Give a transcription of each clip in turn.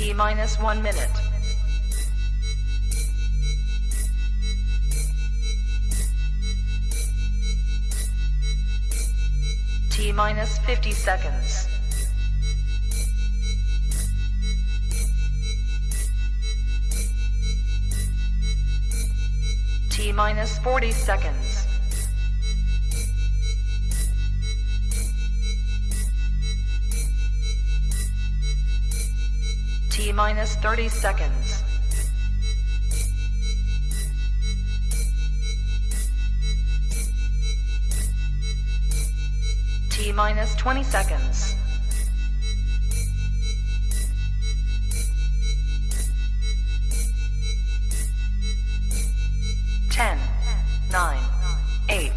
T minus 1 minute. T minus 50 seconds. T minus 40 seconds. T minus 30 seconds. T minus 20 seconds. Ten, 9, 8,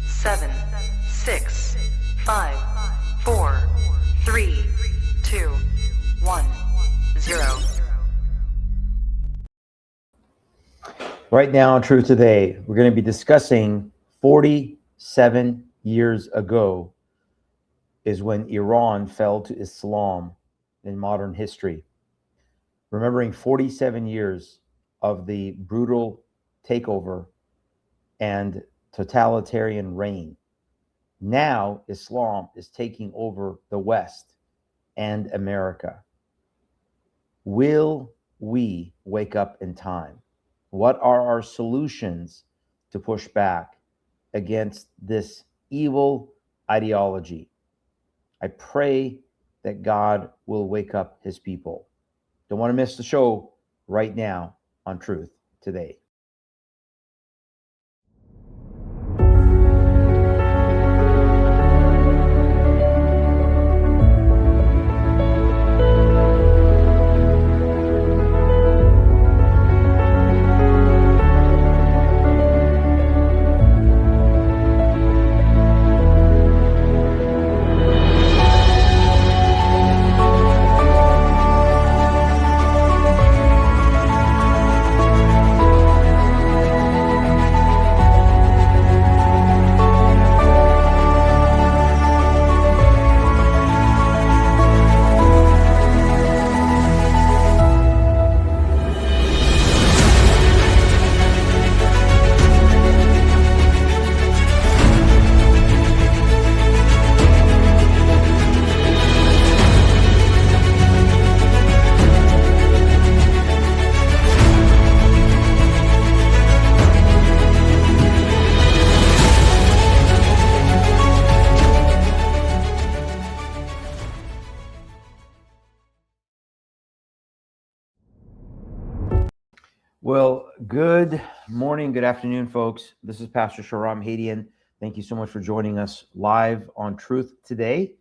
7, 6, 5, 4, 3, 2, 1, 0. Right now on Truth Today, we're going to be discussing 47 years ago is when Iran fell to Islam in modern history. Remembering 47 years of the brutal takeover and totalitarian reign. Now Islam is taking over the West and America. Will we wake up in time? What are our solutions to push back against this evil ideology? I pray that God will wake up his people. Don't want to miss the show right now on Truth Today. Well, good morning, good afternoon, folks. This is Pastor Shahram Hadian. Thank you so much for joining us live on Truth Today.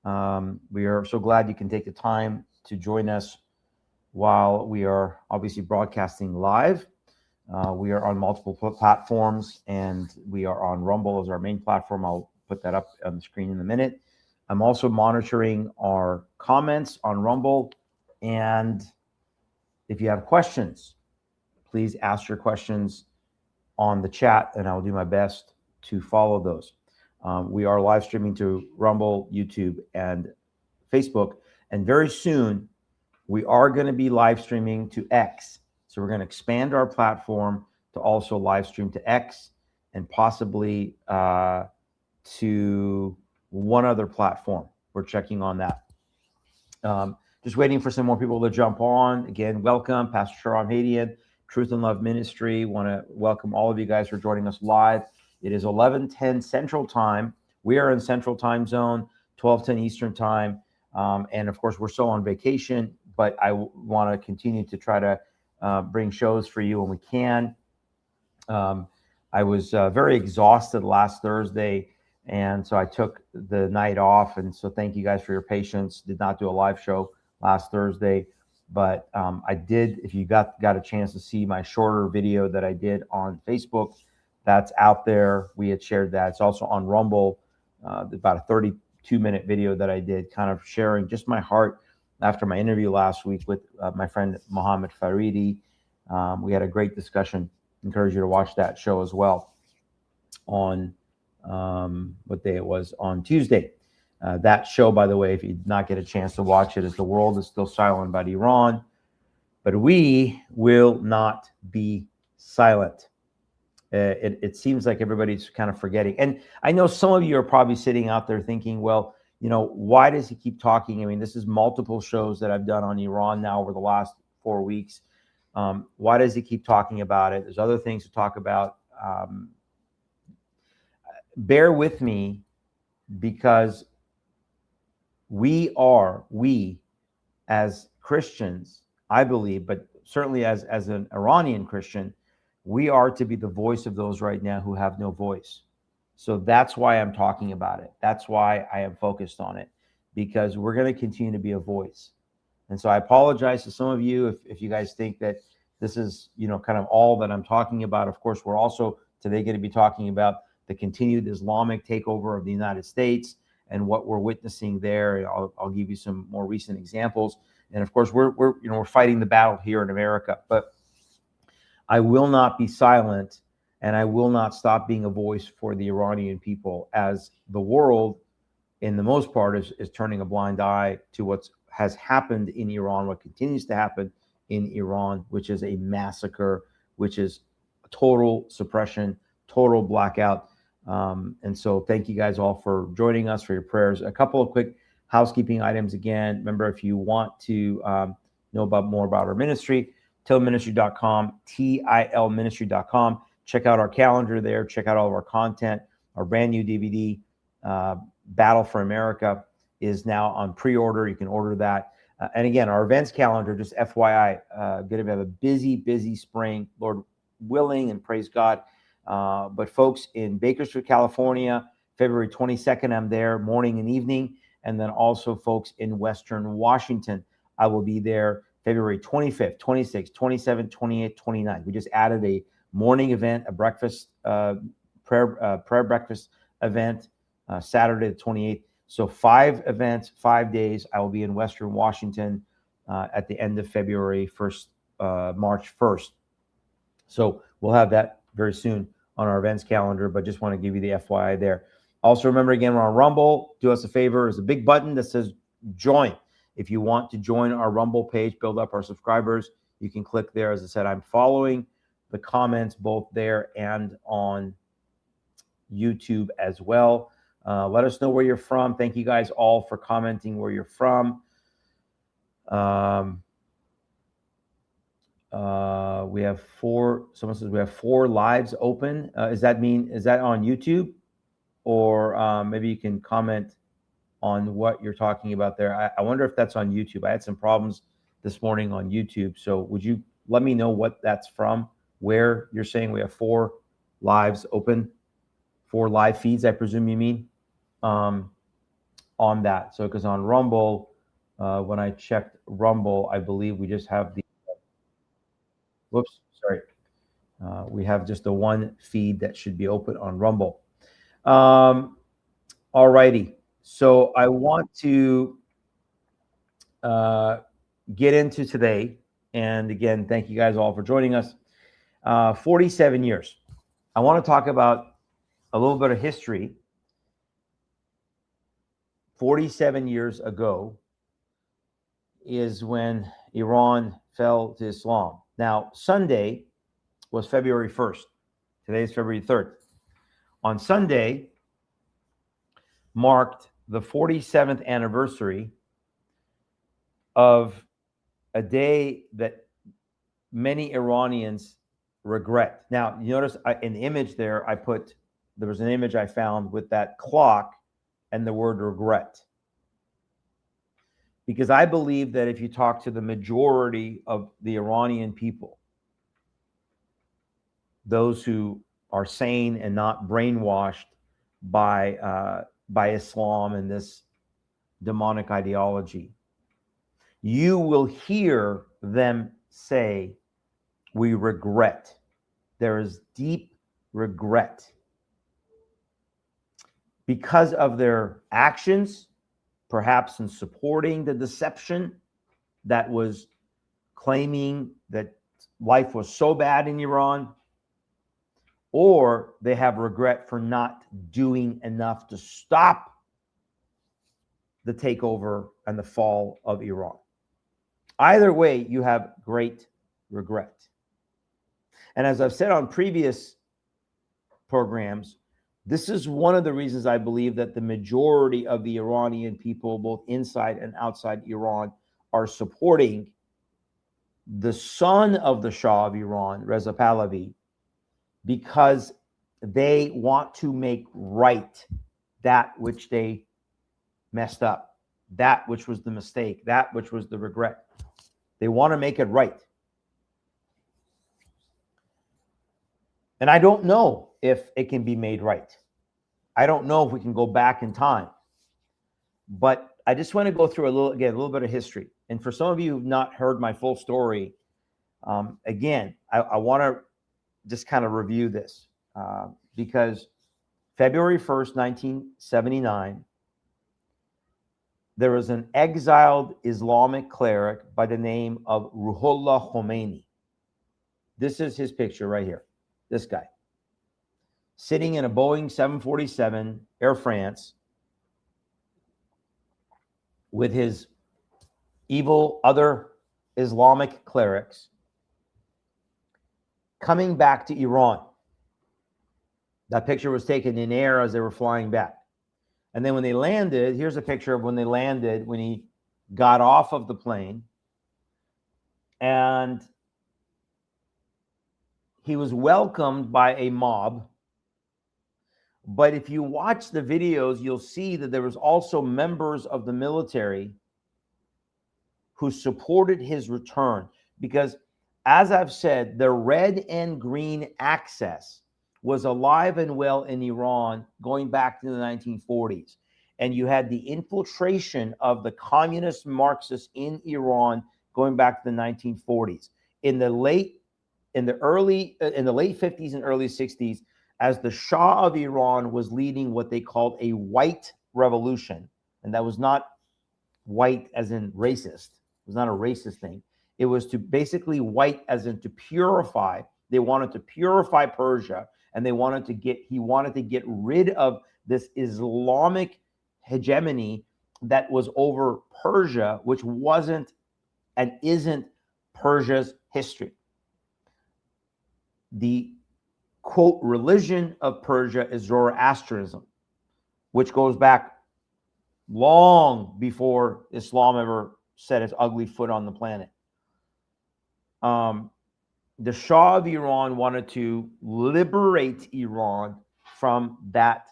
We are so glad you can take the time to join us while we are obviously broadcasting live. We are on multiple platforms, and we are on Rumble as our main platform. I'll put that up on the screen in a minute. I'm also monitoring our comments on Rumble, and if you have questions, please ask your questions on the chat, and I'll do my best to follow those. We are live streaming to Rumble, YouTube, and Facebook. And very soon, we are going to be live streaming to X. So we're going to expand our platform to also live stream to X and possibly to one other platform. We're checking on that. Just waiting for some more people to jump on. Again, welcome, Pastor Shahram Hadian, Truth and Love Ministry. Want to welcome all of you guys for joining us live. It is 11:10 Central Time. We are in Central Time Zone, 12:10 Eastern Time. And of course, we're still on vacation, but I want to continue to try to bring shows for you when we can. I was very exhausted last Thursday, and so I took the night off. And so thank you guys for your patience. Did not do a live show last Thursday. But I did, if you got a chance to see my shorter video that I did on Facebook, that's out there. We had shared that. It's also on Rumble, about a 32-minute video that I did, kind of sharing just my heart after my interview last week with my friend Mohammed Faridi. We had a great discussion. Encourage you to watch that show as well on what day it was, on Tuesday. That show, by the way, if you did not get a chance to watch it, is The World is Still Silent about Iran. But we will not be silent. It seems like everybody's kind of forgetting. And I know some of you are probably sitting out there thinking, well, why does he keep talking? I mean, this is multiple shows that I've done on Iran now over the last 4 weeks. Why does he keep talking about it? There's other things to talk about. Bear with me, because we as Christians, I believe, but certainly as an Iranian Christian, we are to be the voice of those right now who have no voice. So that's why I'm talking about it. That's why I am focused on it, because we're going to continue to be a voice. And so I apologize to some of you if you guys think that this is, kind of all that I'm talking about. Of course, we're also today going to be talking about the continued Islamic takeover of the United States and what we're witnessing there. I'll give you some more recent examples. And of course, we're fighting the battle here in America. But I will not be silent, and I will not stop being a voice for the Iranian people, as the world, in the most part, is turning a blind eye to what has happened in Iran, what continues to happen in Iran, which is a massacre, which is total suppression, total blackout. And so thank you guys all for joining us, for your prayers. A couple of quick housekeeping items again. Remember, if you want to know more about our ministry, tilministry.com, tilministry.com. Check out our calendar there. Check out all of our content. Our brand new DVD, Battle for America, is now on pre-order. You can order that. And again, our events calendar, just FYI, going to have a busy spring, Lord willing, and praise God. But folks in Bakersfield, California, February 22nd, I'm there morning and evening. And then also folks in Western Washington, I will be there February 25th, 26th, 27th, 28th, 29th. We just added a morning event, a breakfast, prayer breakfast event, Saturday the 28th. So 5 events, 5 days. I will be in Western Washington at the end of February, March 1st. So we'll have that very soon on our events calendar, but just want to give you the FYI there. Also, remember, again, we're on Rumble. Do us a favor. There's a big button that says join. If you want to join our Rumble page, build up our subscribers, you can click there. As I said, I'm following the comments both there and on YouTube as well. Let us know where you're from. Thank you guys all for commenting where you're from. We have 4. Someone says we have 4 lives open. Is that on YouTube? Or maybe you can comment on what you're talking about there. I wonder if that's on YouTube. I had some problems this morning on YouTube. So would you let me know what that's from, where you're saying we have 4 lives open, 4 live feeds, I presume you mean, on that. So because on Rumble, when I checked Rumble, I believe we just have we have just the one feed that should be open on Rumble. All righty. So I want to get into today. And again, thank you guys all for joining us. 47 years. I want to talk about a little bit of history. 47 years ago is when Iran fell to Islam. Now, Sunday was February 1st. Today is February 3rd. On Sunday marked the 47th anniversary of a day that many Iranians regret. Now, you notice in the image there, there was an image I found with that clock and the word regret. Because I believe that if you talk to the majority of the Iranian people, those who are sane and not brainwashed by Islam and this demonic ideology, you will hear them say, we regret. There is deep regret because of their actions, perhaps in supporting the deception that was claiming that life was so bad in Iran, or they have regret for not doing enough to stop the takeover and the fall of Iran. Either way, you have great regret. And as I've said on previous programs, this is one of the reasons I believe that the majority of the Iranian people, both inside and outside Iran, are supporting the son of the Shah of Iran, Reza Pahlavi, because they want to make right that which they messed up, that which was the mistake, that which was the regret. They want to make it right. And I don't know if it can be made right. I don't know if we can go back in time. But I just want to go through a little bit of history. And for some of you who've not heard my full story, again, I want to just kind of review this because February 1st, 1979, there was an exiled Islamic cleric by the name of Ruhollah Khomeini. This is his picture right here. This guy sitting in a Boeing 747 Air France with his evil other Islamic clerics coming back to Iran. That picture was taken in air as they were flying back. And then when they landed, here's a picture of when they landed, when he got off of the plane. And he was welcomed by a mob. But if you watch the videos, you'll see that there was also members of the military who supported his return. Because, as I've said, the red and green axis was alive and well in Iran going back to the 1940s. And you had the infiltration of the communist Marxists in Iran going back to the 1940s. In the late 50s and early 60s, as the Shah of Iran was leading what they called a white revolution, and that was not white as in racist. It was not a racist thing. It was to basically white as in to purify. They wanted to purify Persia, and he wanted to get rid of this Islamic hegemony that was over Persia, which wasn't and isn't Persia's history. The quote religion of Persia is Zoroastrianism, which goes back long before Islam ever set its ugly foot on the planet. The Shah of Iran wanted to liberate Iran from that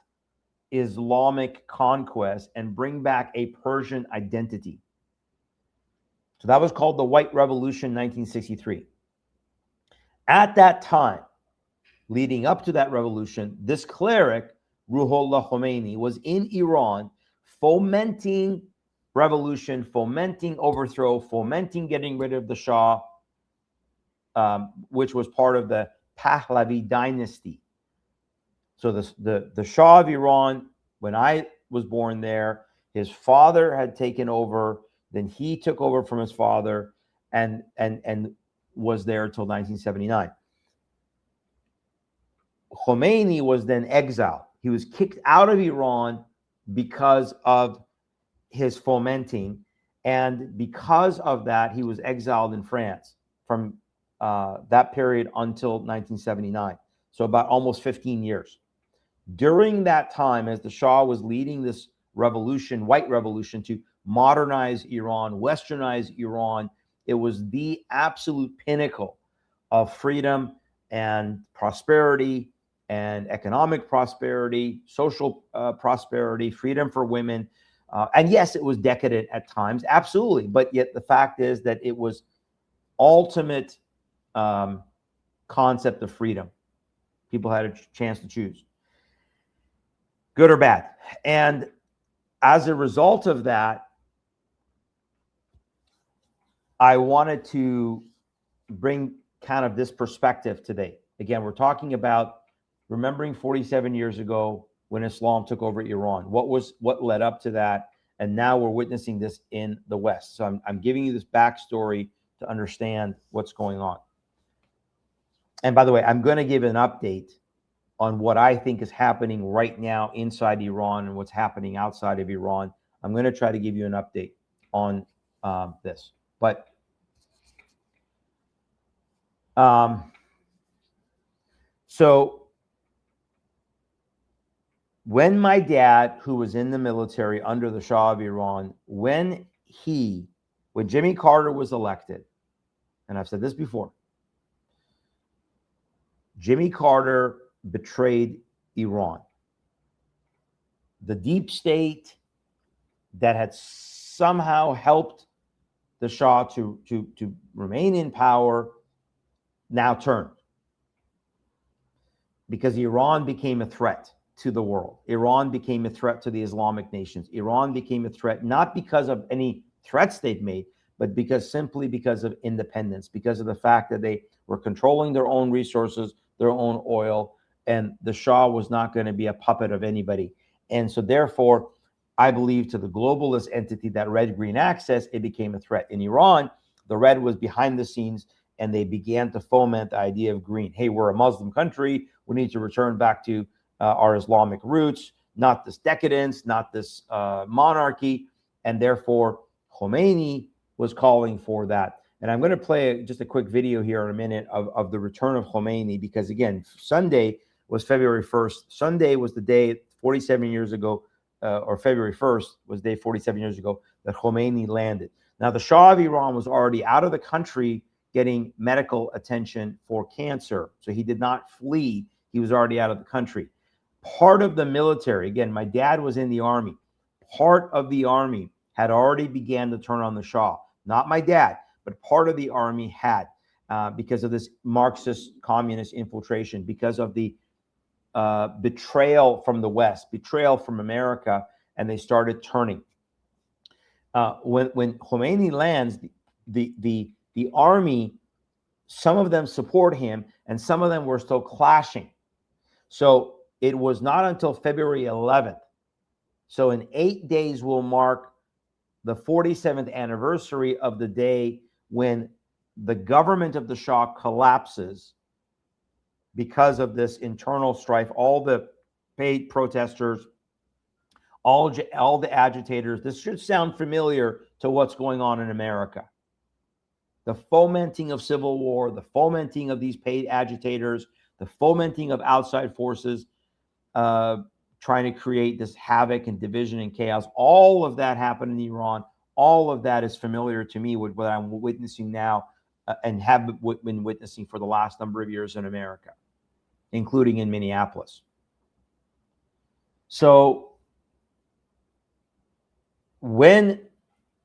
Islamic conquest and bring back a Persian identity. So that was called the White Revolution, 1963. At that time, leading up to that revolution, this cleric, Ruhollah Khomeini, was in Iran fomenting revolution, fomenting overthrow, fomenting getting rid of the Shah, which was part of the Pahlavi dynasty. So the Shah of Iran, when I was born there, his father had taken over, then he took over from his father and was there until 1979. Khomeini was then exiled. He was kicked out of Iran because of his fomenting, and because of that, he was exiled in France from that period until 1979. So about almost 15 years. During that time, as the Shah was leading this revolution, white revolution, to modernize Iran, westernize Iran, it was the absolute pinnacle of freedom and prosperity and economic prosperity, social prosperity, freedom for women. And yes, it was decadent at times, absolutely. But yet the fact is that it was ultimate concept of freedom. People had a chance to choose, good or bad. And as a result of that, I wanted to bring kind of this perspective today. Again, we're talking about remembering 47 years ago when Islam took over Iran. What led up to that? And now we're witnessing this in the West. So I'm giving you this backstory to understand what's going on. And by the way, I'm going to give an update on what I think is happening right now inside Iran and what's happening outside of Iran. I'm going to try to give you an update on this. But so when my dad, who was in the military under the Shah of Iran, when Jimmy Carter was elected, and I've said this before, Jimmy Carter betrayed Iran. The deep state that had somehow helped the Shah to remain in power now turned, because Iran became a threat to the world. Iran became a threat to the Islamic nations. Iran became a threat not because of any threats they've made, but simply because of independence, because of the fact that they were controlling their own resources, their own oil, and the Shah was not going to be a puppet of anybody. And so therefore, I believe to the globalist entity that red-green axis, it became a threat. In Iran, the red was behind the scenes, and they began to foment the idea of green. Hey, we're a Muslim country. We need to return back to our Islamic roots, not this decadence, not this monarchy. And therefore, Khomeini was calling for that. And I'm going to play just a quick video here in a minute of the return of Khomeini, because again, Sunday was February 1st. Sunday was the day 47 years ago, or February 1st was the day 47 years ago that Khomeini landed. Now, the Shah of Iran was already out of the country getting medical attention for cancer. So he did not flee. He was already out of the country. Part of the military, again, my dad was in the army. Part of the army had already began to turn on the Shah. Not my dad, but part of the army had, because of this Marxist communist infiltration, because of the betrayal from the West, betrayal from America, and they started turning. When Khomeini lands, the army, some of them support him, and some of them were still clashing. So it was not until February 11th. So in 8 days, we'll mark the 47th anniversary of the day when the government of the Shah collapses because of this internal strife. All the paid protesters, all the agitators. This should sound familiar to what's going on in America. The fomenting of civil war, the fomenting of these paid agitators, the fomenting of outside forces, trying to create this havoc and division and chaos. All of that happened in Iran. All of that is familiar to me with what I'm witnessing now, and have been witnessing for the last number of years in America, including in Minneapolis. So when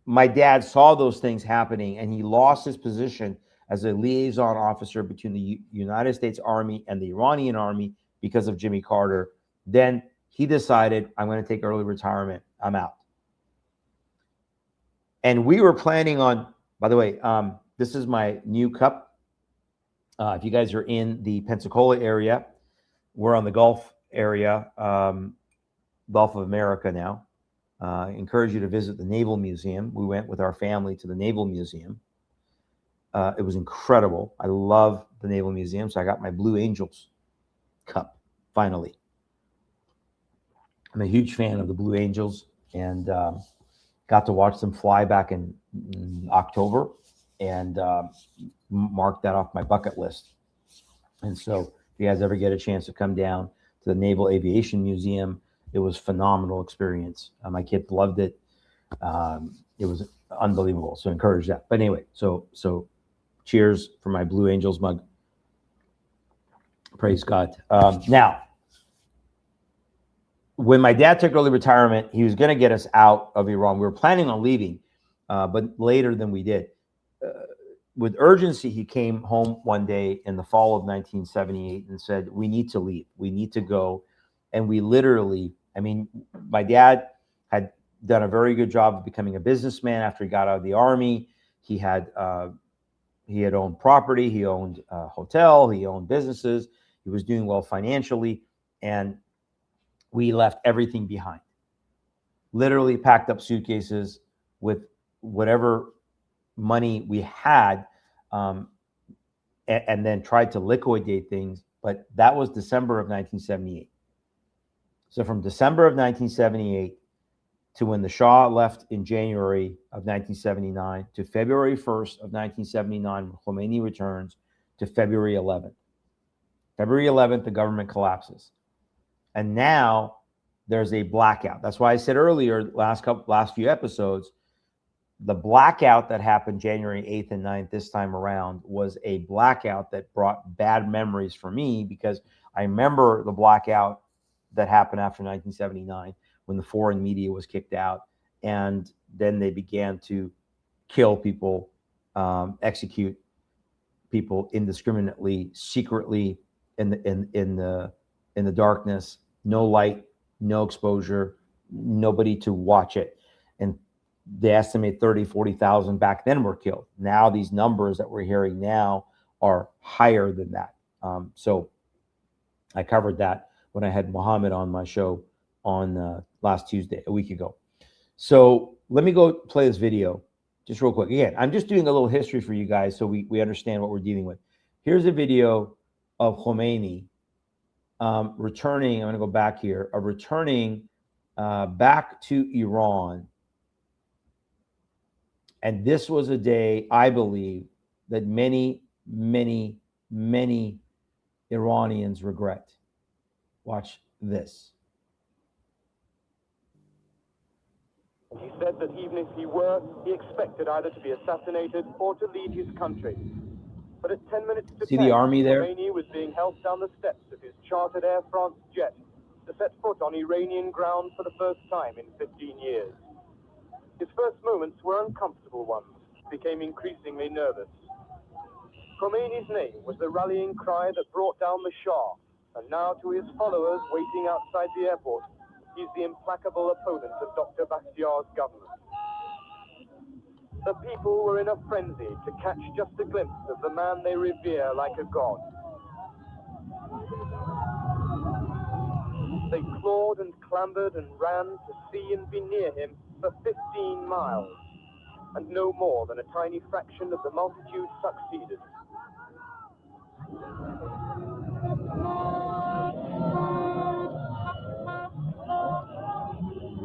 my dad saw those things happening and he lost his position as a liaison officer between the United States Army and the Iranian Army because of Jimmy Carter, then he decided, I'm going to take early retirement. I'm out. And we were planning on, by the way, this is my new cup. If you guys are in the Pensacola area, we're on the Gulf area, Gulf of America now. I encourage you to visit the Naval Museum. We went with our family to the Naval Museum. It was incredible. I love the Naval Museum, so I got my Blue Angels cup, finally. I'm a huge fan of the Blue Angels, and got to watch them fly back in October, and marked that off my bucket list. And so if you guys ever get a chance to come down to the Naval Aviation Museum, it was a phenomenal experience. My kids loved it. It was unbelievable. So encourage that. But anyway, so cheers for my Blue Angels mug. Praise God. Now, when my dad took early retirement, he was going to get us out of Iran. We were planning on leaving, but later than we did. With urgency, he came home one day in the fall of 1978 and said, we need to leave. We need to go. And we literally, I mean, my dad had done a very good job of becoming a businessman after he got out of the army. He had owned property. He owned a hotel. He owned businesses. He was doing well financially. And we left everything behind. Literally packed up suitcases with whatever money we had, and then tried to liquidate things. But that was December of 1978. So from December of 1978 to when the Shah left in January of 1979 to February 1st of 1979 when Khomeini returns to February 11th. February 11th, the government collapses. And now there's a blackout. That's why I said earlier, last few episodes, the blackout that happened January 8th and 9th this time around was a blackout that brought bad memories for me, because I remember the blackout that happened after 1979 when the foreign media was kicked out, and then they began to kill people, execute people indiscriminately, secretly, in the darkness, no light, no exposure, nobody to watch it. And they estimate 30, 40,000 back then were killed. Now these numbers that we're hearing now are higher than that. So I covered that when I had Mohammed on my show on last Tuesday, a week ago. So let me go play this video just real quick. Again, I'm just doing a little history for you guys so we understand what we're dealing with. Here's a video of Khomeini returning. I'm going to go back here. Returning back to Iran. And this was a day, I believe, that many, many, many Iranians regret. Watch this. He said that even if he were, he expected either to be assassinated or to lead his country. But at 10 minutes to 10, see the army there? Khomeini was being helped down the steps of his chartered Air France jet to set foot on Iranian ground for the first time in 15 years. His first moments were uncomfortable ones. He became increasingly nervous. Khomeini's name was the rallying cry that brought down the Shah, and now to his followers waiting outside the airport, he's the implacable opponent of Dr. Bakhtiar's government. The people were in a frenzy to catch just a glimpse of the man they revere like a god. They clawed and clambered and ran to see and be near him for 15 miles, and no more than a tiny fraction of the multitude succeeded.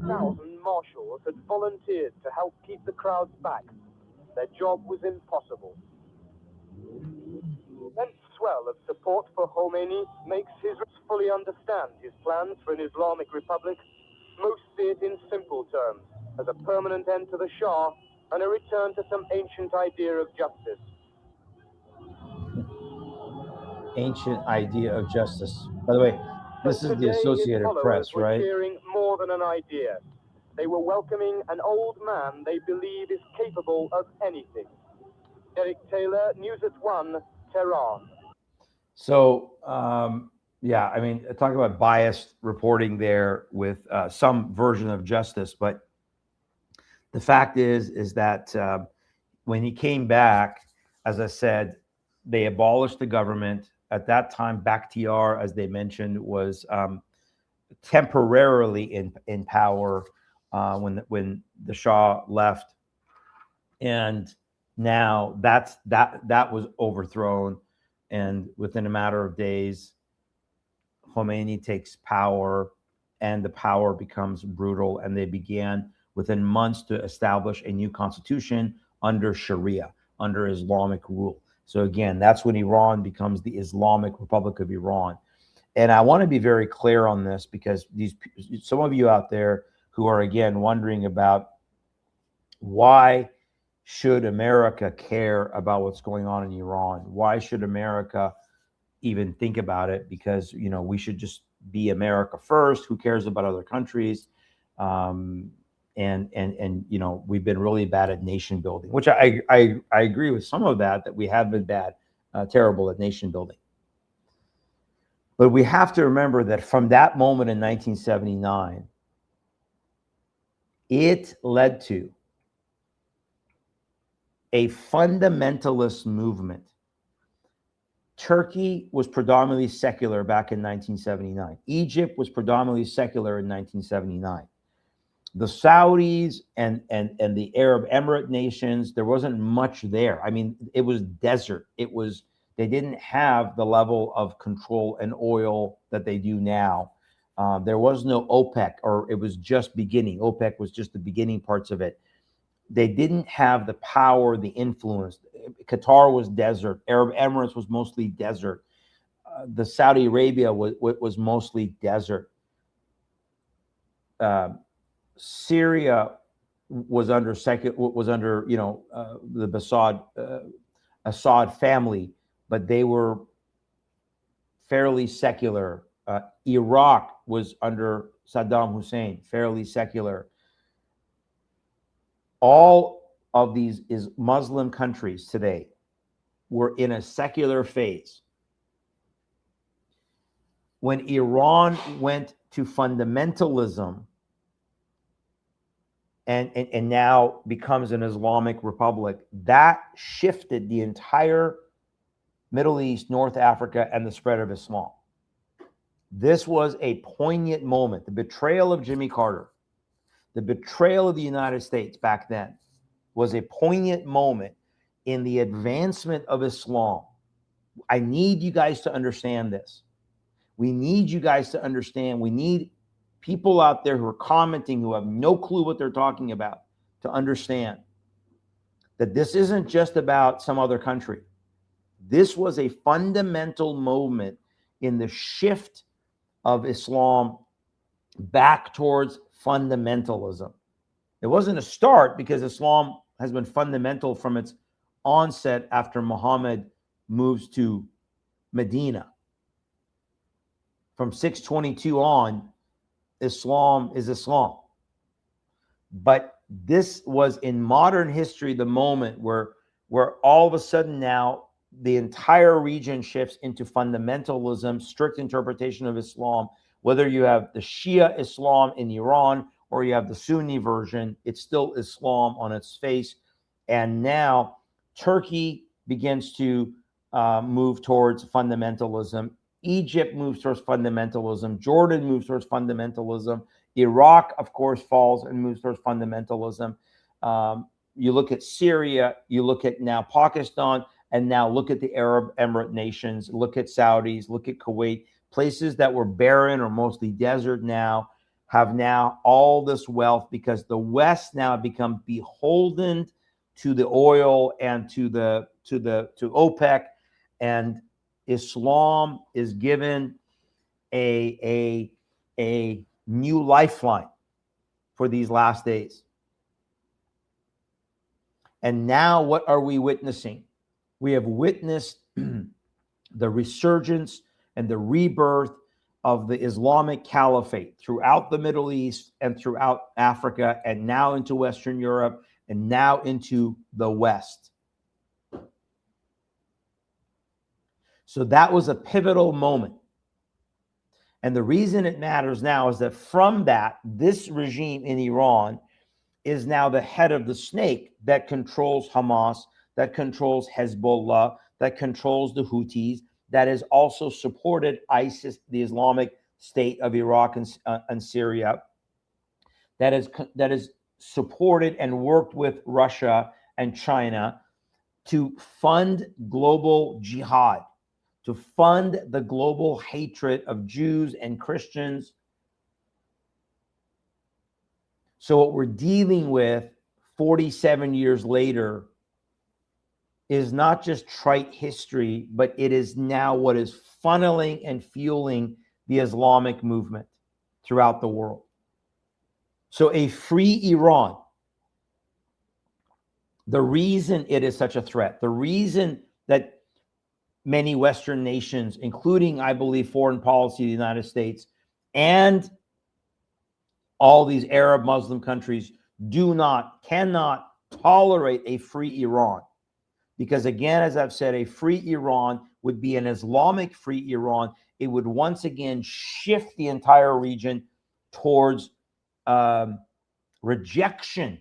Thousand marshals had volunteered to help keep the crowds back. Their job was impossible. Immense swell of support for Khomeini makes his fully understand his plans for an Islamic Republic. Most see it in simple terms, as a permanent end to the Shah and a return to some ancient idea of justice. Ancient idea of justice. By the way, this is the Associated Press, right? Cheering more than an idea. They were welcoming an old man they believe is capable of anything. Derek Taylor, News at 1, Tehran. So, yeah, I mean, talk about biased reporting there with some version of justice. But the fact is that when he came back, as I said, they abolished the government. At that time, Bakhtiar, as they mentioned, was temporarily in power when the Shah left, and now that was overthrown, and within a matter of days, Khomeini takes power, and the power becomes brutal, and they began within months to establish a new constitution under Sharia, under Islamic rule. So again, that's when Iran becomes the Islamic Republic of Iran. And I want to be very clear on this, because some of you out there who are, again, wondering about why should America care about what's going on in Iran? Why should America even think about it? Because, you know, we should just be America first. Who cares about other countries? And you know, we've been really bad at nation building, which I agree with some of that we have been terrible at nation building. But we have to remember that from that moment in 1979, it led to a fundamentalist movement. Turkey was predominantly secular back in 1979. Egypt was predominantly secular in 1979. The Saudis and the Arab Emirate nations, there wasn't much there. I mean, it was desert. They didn't have the level of control and oil that they do now. There was no OPEC, or it was just beginning. OPEC was just the beginning parts of it. They didn't have the power, the influence. Qatar was desert. Arab Emirates was mostly desert. The Saudi Arabia was mostly desert. Syria was under the Assad family, but they were fairly secular. Iraq was under Saddam Hussein, fairly secular. All of these Muslim countries today were in a secular phase. When Iran went to fundamentalism and now becomes an Islamic republic, that shifted the entire Middle East, North Africa, and the spread of Islam. This was a poignant moment. The betrayal of Jimmy Carter, the betrayal of the United States back then, was a poignant moment in the advancement of Islam. I need you guys to understand this. We need you guys to understand. We need people out there who are commenting who have no clue what they're talking about to understand that this isn't just about some other country. This was a fundamental moment in the shift of Islam back towards fundamentalism. It wasn't a start, because Islam has been fundamental from its onset after Muhammad moves to Medina. From 622 on, Islam is Islam. But this was in modern history the moment where all of a sudden now the entire region shifts into fundamentalism, strict interpretation of Islam. Whether you have the Shia Islam in Iran or you have the Sunni version, it's still Islam on its face. And now Turkey begins to move towards fundamentalism. Egypt moves towards fundamentalism. Jordan moves towards fundamentalism. Iraq, of course, falls and moves towards fundamentalism. You look at Syria, you look at now Pakistan, and now look at the Arab Emirate nations, look at Saudis, look at Kuwait. Places that were barren or mostly desert now have now all this wealth, because the West now become beholden to the oil and to OPEC, and Islam is given a new lifeline for these last days. And now what are we witnessing? We have witnessed the resurgence and the rebirth of the Islamic Caliphate throughout the Middle East and throughout Africa, and now into Western Europe, and now into the West. So that was a pivotal moment. And the reason it matters now is that from that, this regime in Iran is now the head of the snake that controls Hamas, that controls Hezbollah, that controls the Houthis, that has also supported ISIS, the Islamic State of Iraq and Syria, that is supported and worked with Russia and China to fund global jihad, to fund the global hatred of Jews and Christians. So what we're dealing with 47 years later is not just trite history, but it is now what is funneling and fueling the Islamic movement throughout the world. So a free Iran, the reason it is such a threat, the reason that many Western nations, including, I believe, foreign policy of the United States and all these Arab Muslim countries cannot tolerate a free Iran. Because again, as I've said, a free Iran would be an Islamic free Iran. It would once again shift the entire region towards rejection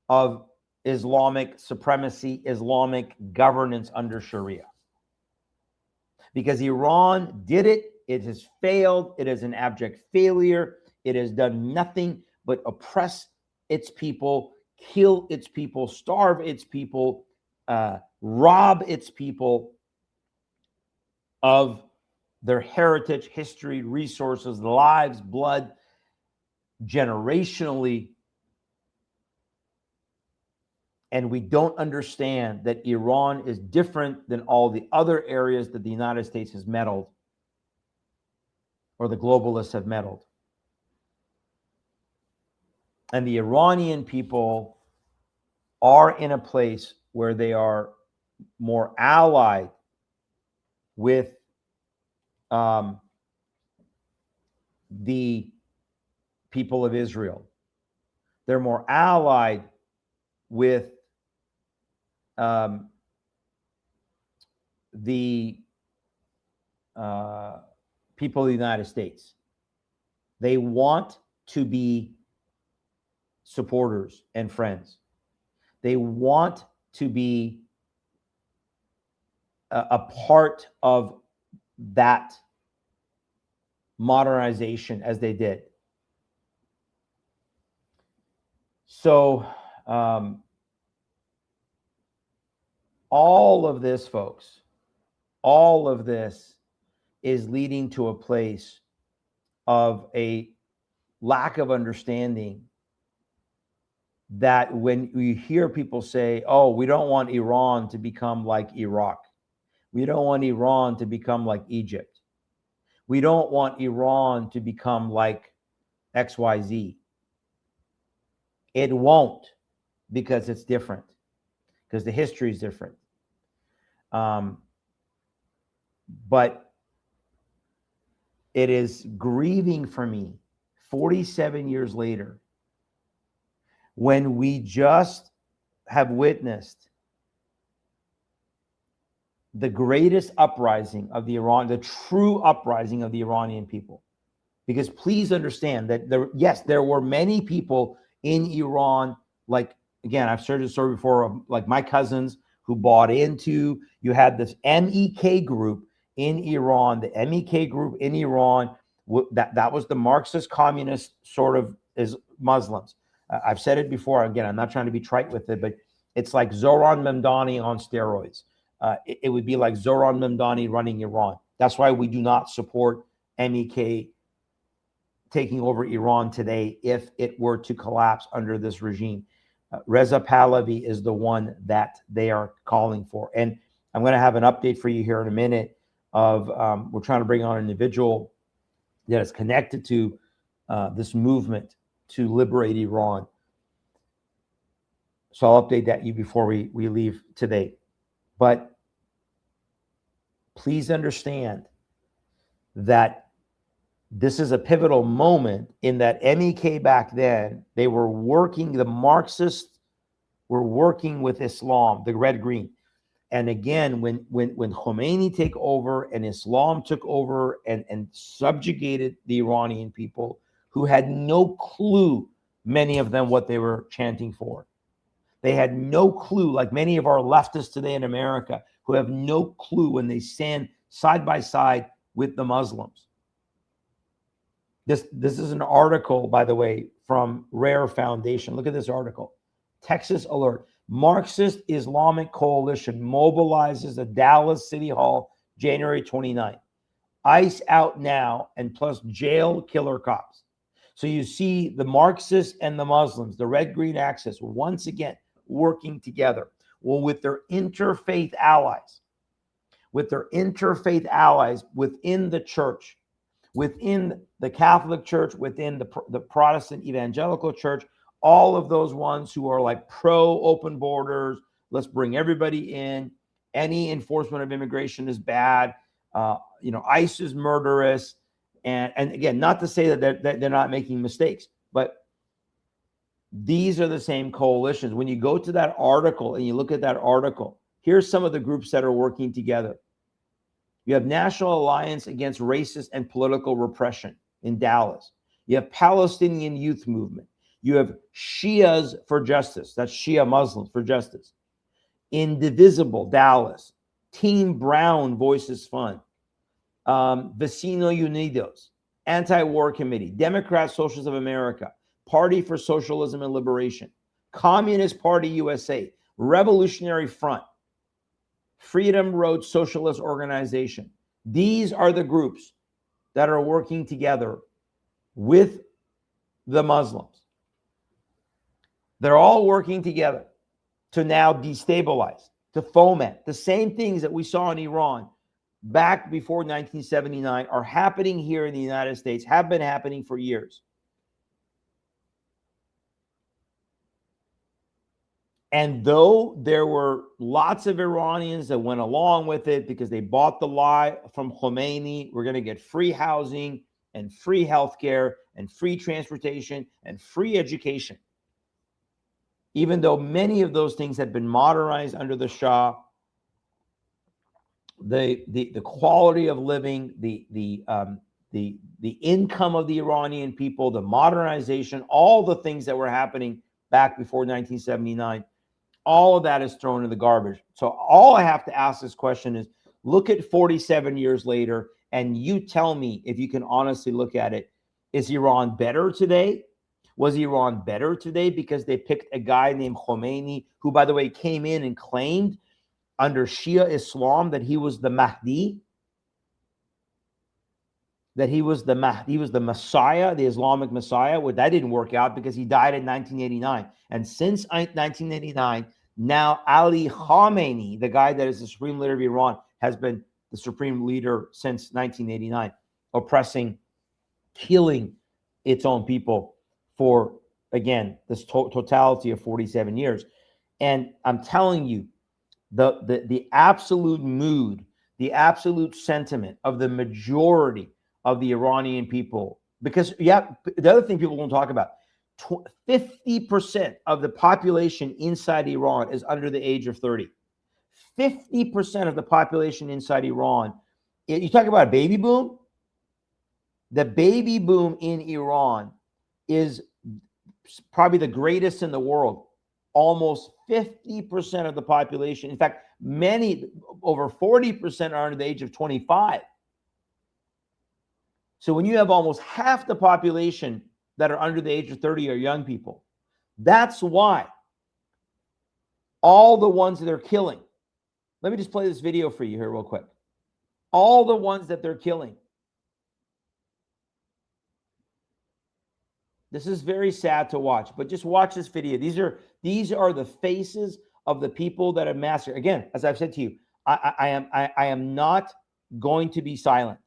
of Islamic supremacy, Islamic governance under Sharia. Because Iran did it, it has failed, it is an abject failure, it has done nothing but oppress its people, kill its people, starve its people, rob its people of their heritage, history, resources, lives, blood, generationally. And we don't understand that Iran is different than all the other areas that the United States has meddled or the globalists have meddled. And the Iranian people are in a place where they are more allied with the people of Israel. They're more allied with the people of the United States. They want to be supporters and friends. They want to be a part of that modernization as they did. So all of this, folks, all of this is leading to a place of a lack of understanding that when you hear people say, oh, we don't want Iran to become like Iraq. We don't want Iran to become like Egypt. We don't want Iran to become like XYZ. It won't, because it's different, because the history is different. But it is grieving for me 47 years later when we just have witnessed the greatest uprising of the the true uprising of the Iranian people. Because please understand that there were many people in Iran, like, again, I've shared this story before, like my cousins who bought into, you had this MEK group in Iran, the MEK group in Iran, that was the Marxist communist sort of is Muslims. I've said it before, again, I'm not trying to be trite with it, but it's like Zoran Mamdani on steroids. It would be like Zoran Mamdani running Iran. That's why we do not support MEK taking over Iran today if it were to collapse under this regime. Reza Pahlavi is the one that they are calling for. And I'm going to have an update for you here in a minute of, we're trying to bring on an individual that is connected to this movement to liberate Iran. So I'll update that you before we leave today. But please understand that this is a pivotal moment in that MEK back then, they were working, the Marxists were working with Islam, the red green. And again, when Khomeini took over and Islam took over and subjugated the Iranian people who had no clue, many of them, what they were chanting for. They had no clue, like many of our leftists today in America, who have no clue when they stand side by side with the Muslims. This is an article, by the way, from Rare Foundation. Look at this article. Texas alert. Marxist Islamic Coalition mobilizes at Dallas City Hall January 29th. ICE out now and plus jail killer cops. So you see the Marxists and the Muslims, the red-green axis, once again working together. Well, with their interfaith allies, within the church, within the Catholic Church, within the Protestant Evangelical Church, all of those ones who are like pro-open borders, let's bring everybody in. Any enforcement of immigration is bad. ICE is murderous. And again, not to say that they're not making mistakes, but these are the same coalitions. When you go to that article and you look at that article, here's some of the groups that are working together. You have National Alliance Against Racist and Political Repression in Dallas. You have Palestinian Youth Movement. You have Shias for Justice. That's Shia Muslims for Justice. Indivisible, Dallas. Team Brown Voices Fund. Vecino Unidos. Anti-War Committee. Democrat Socialists of America. Party for Socialism and Liberation. Communist Party USA. Revolutionary Front. Freedom Road Socialist Organization. These are the groups that are working together with the Muslims. They're all working together to now destabilize, to foment. The same things that we saw in Iran back before 1979 are happening here in the United States, have been happening for years. And though there were lots of Iranians that went along with it because they bought the lie from Khomeini, we're going to get free housing and free healthcare and free transportation and free education. Even though many of those things had been modernized under the Shah, the quality of living, the income of the Iranian people, the modernization, all the things that were happening back before 1979, all of that is thrown in the garbage. So all I have to ask this question is, look at 47 years later, and you tell me if you can honestly look at it. Is Iran better today? Was Iran better today because they picked a guy named Khomeini, who, by the way, came in and claimed under Shia Islam that he was the Mahdi, that he was the Messiah, the Islamic Messiah? Well, that didn't work out because he died in 1989. And since 1989, now Ali Khamenei, the guy that is the supreme leader of Iran, has been the supreme leader since 1989, oppressing, killing its own people for, again, this totality of 47 years. And I'm telling you, the absolute mood, the absolute sentiment of the majority of the Iranian people, because the other thing people don't talk about, 50% of the population inside Iran is under the age of 30. 50% of the population inside Iran, you talk about a baby boom, the baby boom in Iran is probably the greatest in the world. Almost 50% of the population, in fact, many, over 40% are under the age of 25. So when you have almost half the population that are under the age of 30 are young people, that's why all the ones that they're killing, let me just play this video for you here real quick. All the ones that they're killing. This is very sad to watch, but just watch this video. These are the faces of the people that are massacred. Again, as I've said to you, I am not going to be silent.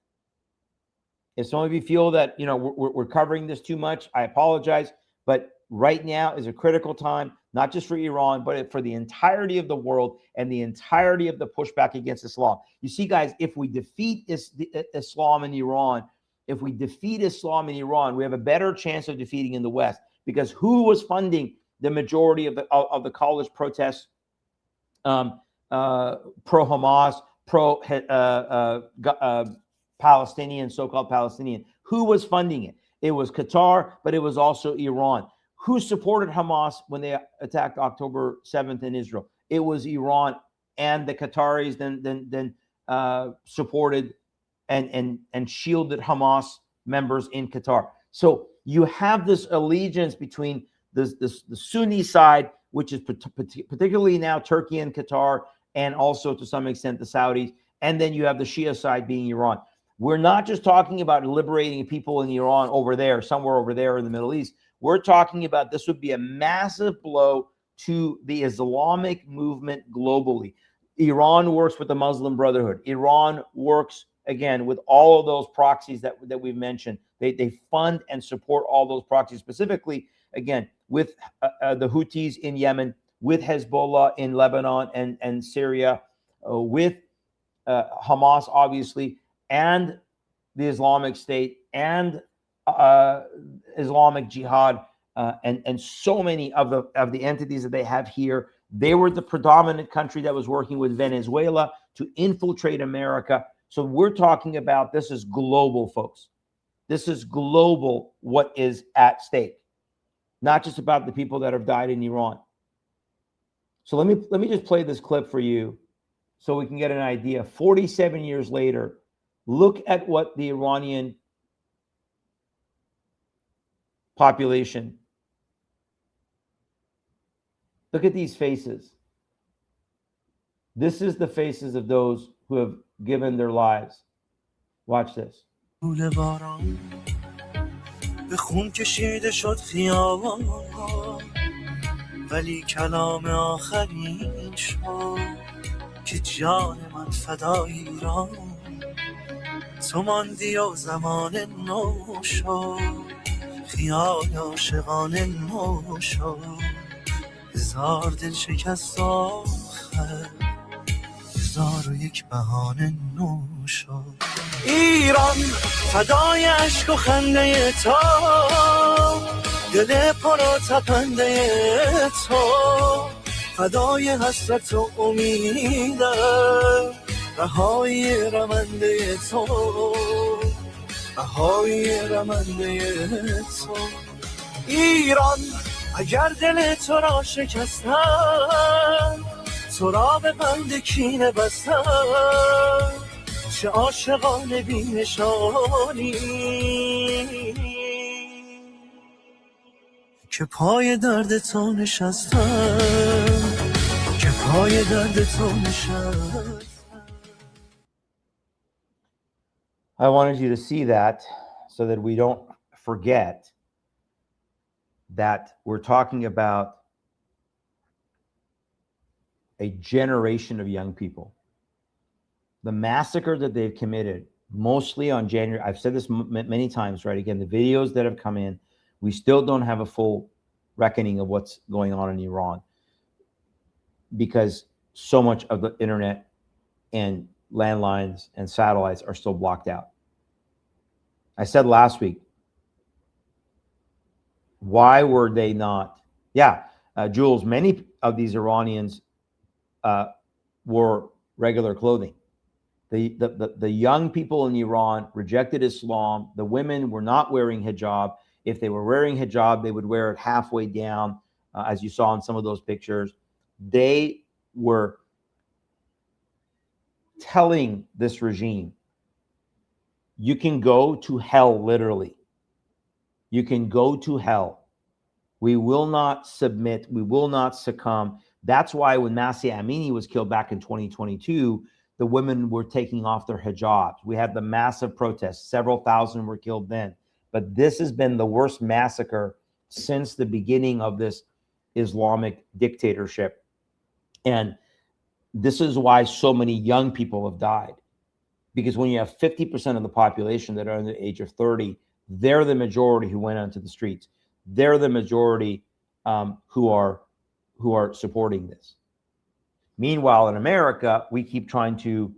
If some of you feel that we're covering this too much, I apologize. But right now is a critical time, not just for Iran, but for the entirety of the world and the entirety of the pushback against Islam. You see, guys, if we defeat Islam in Iran, we have a better chance of defeating in the West, because who was funding the majority of the college protests, pro-Hamas, Palestinian, so-called Palestinian? Who was funding it? It was Qatar, but it was also Iran. Who supported Hamas when they attacked October 7th in Israel? It was Iran, and the Qataris then supported and shielded Hamas members in Qatar. So you have this allegiance between the Sunni side, which is particularly now Turkey and Qatar, and also to some extent the Saudis, and then you have the Shia side being Iran. We're not just talking about liberating people in Iran over there, somewhere over there in the Middle East. We're talking about this would be a massive blow to the Islamic movement globally. Iran works with the Muslim Brotherhood. Iran works, again, with all of those proxies that we've mentioned. They fund and support all those proxies, specifically, again, with the Houthis in Yemen, with Hezbollah in Lebanon and Syria, with Hamas, obviously, and the Islamic State, and Islamic Jihad, and so many of the entities that they have here. They were the predominant country that was working with Venezuela to infiltrate America. So we're talking about, this is global, folks. This is global what is at stake, not just about the people that have died in Iran. So let me just play this clip for you so we can get an idea. 47 years later, look at what the Iranian population, look at these faces. This is the faces of those who have given their lives Watch this. طول باران به خون کشیده شد خیابان ولی کلام آخرین شد که جان من فدای ایران تو ماندی و زمان نو شد خیال عاشقان نو شد هزار دل شکست آخر 1001 بهانه نو شد ایران فدای عشق و خنده تو دل پر و تپنده تو فدای حسرت و امیدم رهای رمنده تو رهای رمنده تو ایران اگر دل تو را شکستن تو را به بند کینه بستن چه عاشقان بی نشانی که پای درد تو نشستن که پای درد تو نشستن. I wanted you to see that so that we don't forget that we're talking about a generation of young people. The massacre that they've committed, mostly on January, I've said this many times, right? Again, the videos that have come in, we still don't have a full reckoning of what's going on in Iran because so much of the internet and landlines and satellites are still blocked out. I said last week, why were they not? Jules, many of these Iranians wore regular clothing. The young people in Iran rejected Islam. The women were not wearing hijab. If they were wearing hijab, they would wear it halfway down, as you saw in some of those pictures. They were telling this regime, you can go to hell, literally. You can go to hell. We will not submit. We will not succumb. That's why when Mahsa Amini was killed back in 2022, the women were taking off their hijabs. We had the massive protests. Several thousand were killed then. But this has been the worst massacre since the beginning of this Islamic dictatorship. And this is why so many young people have died. Because when you have 50% of the population that are under the age of 30, they're the majority who went onto the streets. They're the majority who are supporting this. Meanwhile, in America, we keep trying to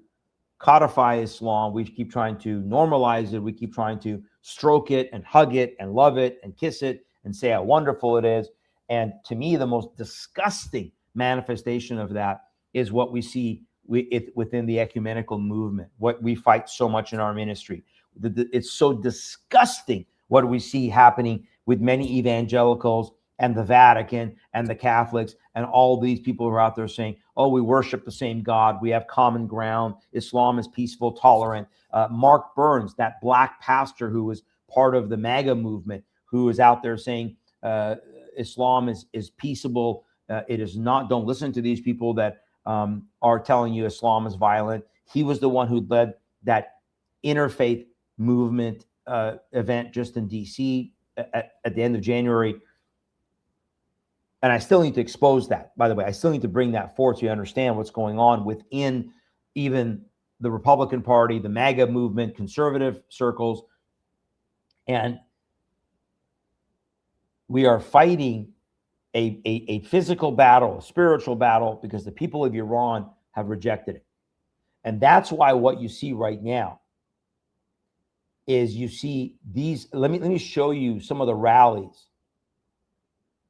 codify Islam. We keep trying to normalize it. We keep trying to stroke it and hug it and love it and kiss it and say how wonderful it is. And to me, the most disgusting manifestation of that is what we see within the ecumenical movement, what we fight so much in our ministry. It's so disgusting what we see happening with many evangelicals and the Vatican and the Catholics and all these people who are out there saying, oh, we worship the same God. We have common ground. Islam is peaceful, tolerant. Mark Burns, that black pastor who was part of the MAGA movement, who is out there saying Islam is peaceable. It is not. Don't listen to these people that are telling you Islam is violent. He was the one who led that interfaith movement event just in DC at the end of January. And I still need to expose that, by the way. I still need to bring that forth so you understand what's going on within even the Republican Party, the MAGA movement, conservative circles. And we are fighting a physical battle, a spiritual battle, because the people of Iran have rejected it. And that's why what you see right now is you see these. Let me show you some of the rallies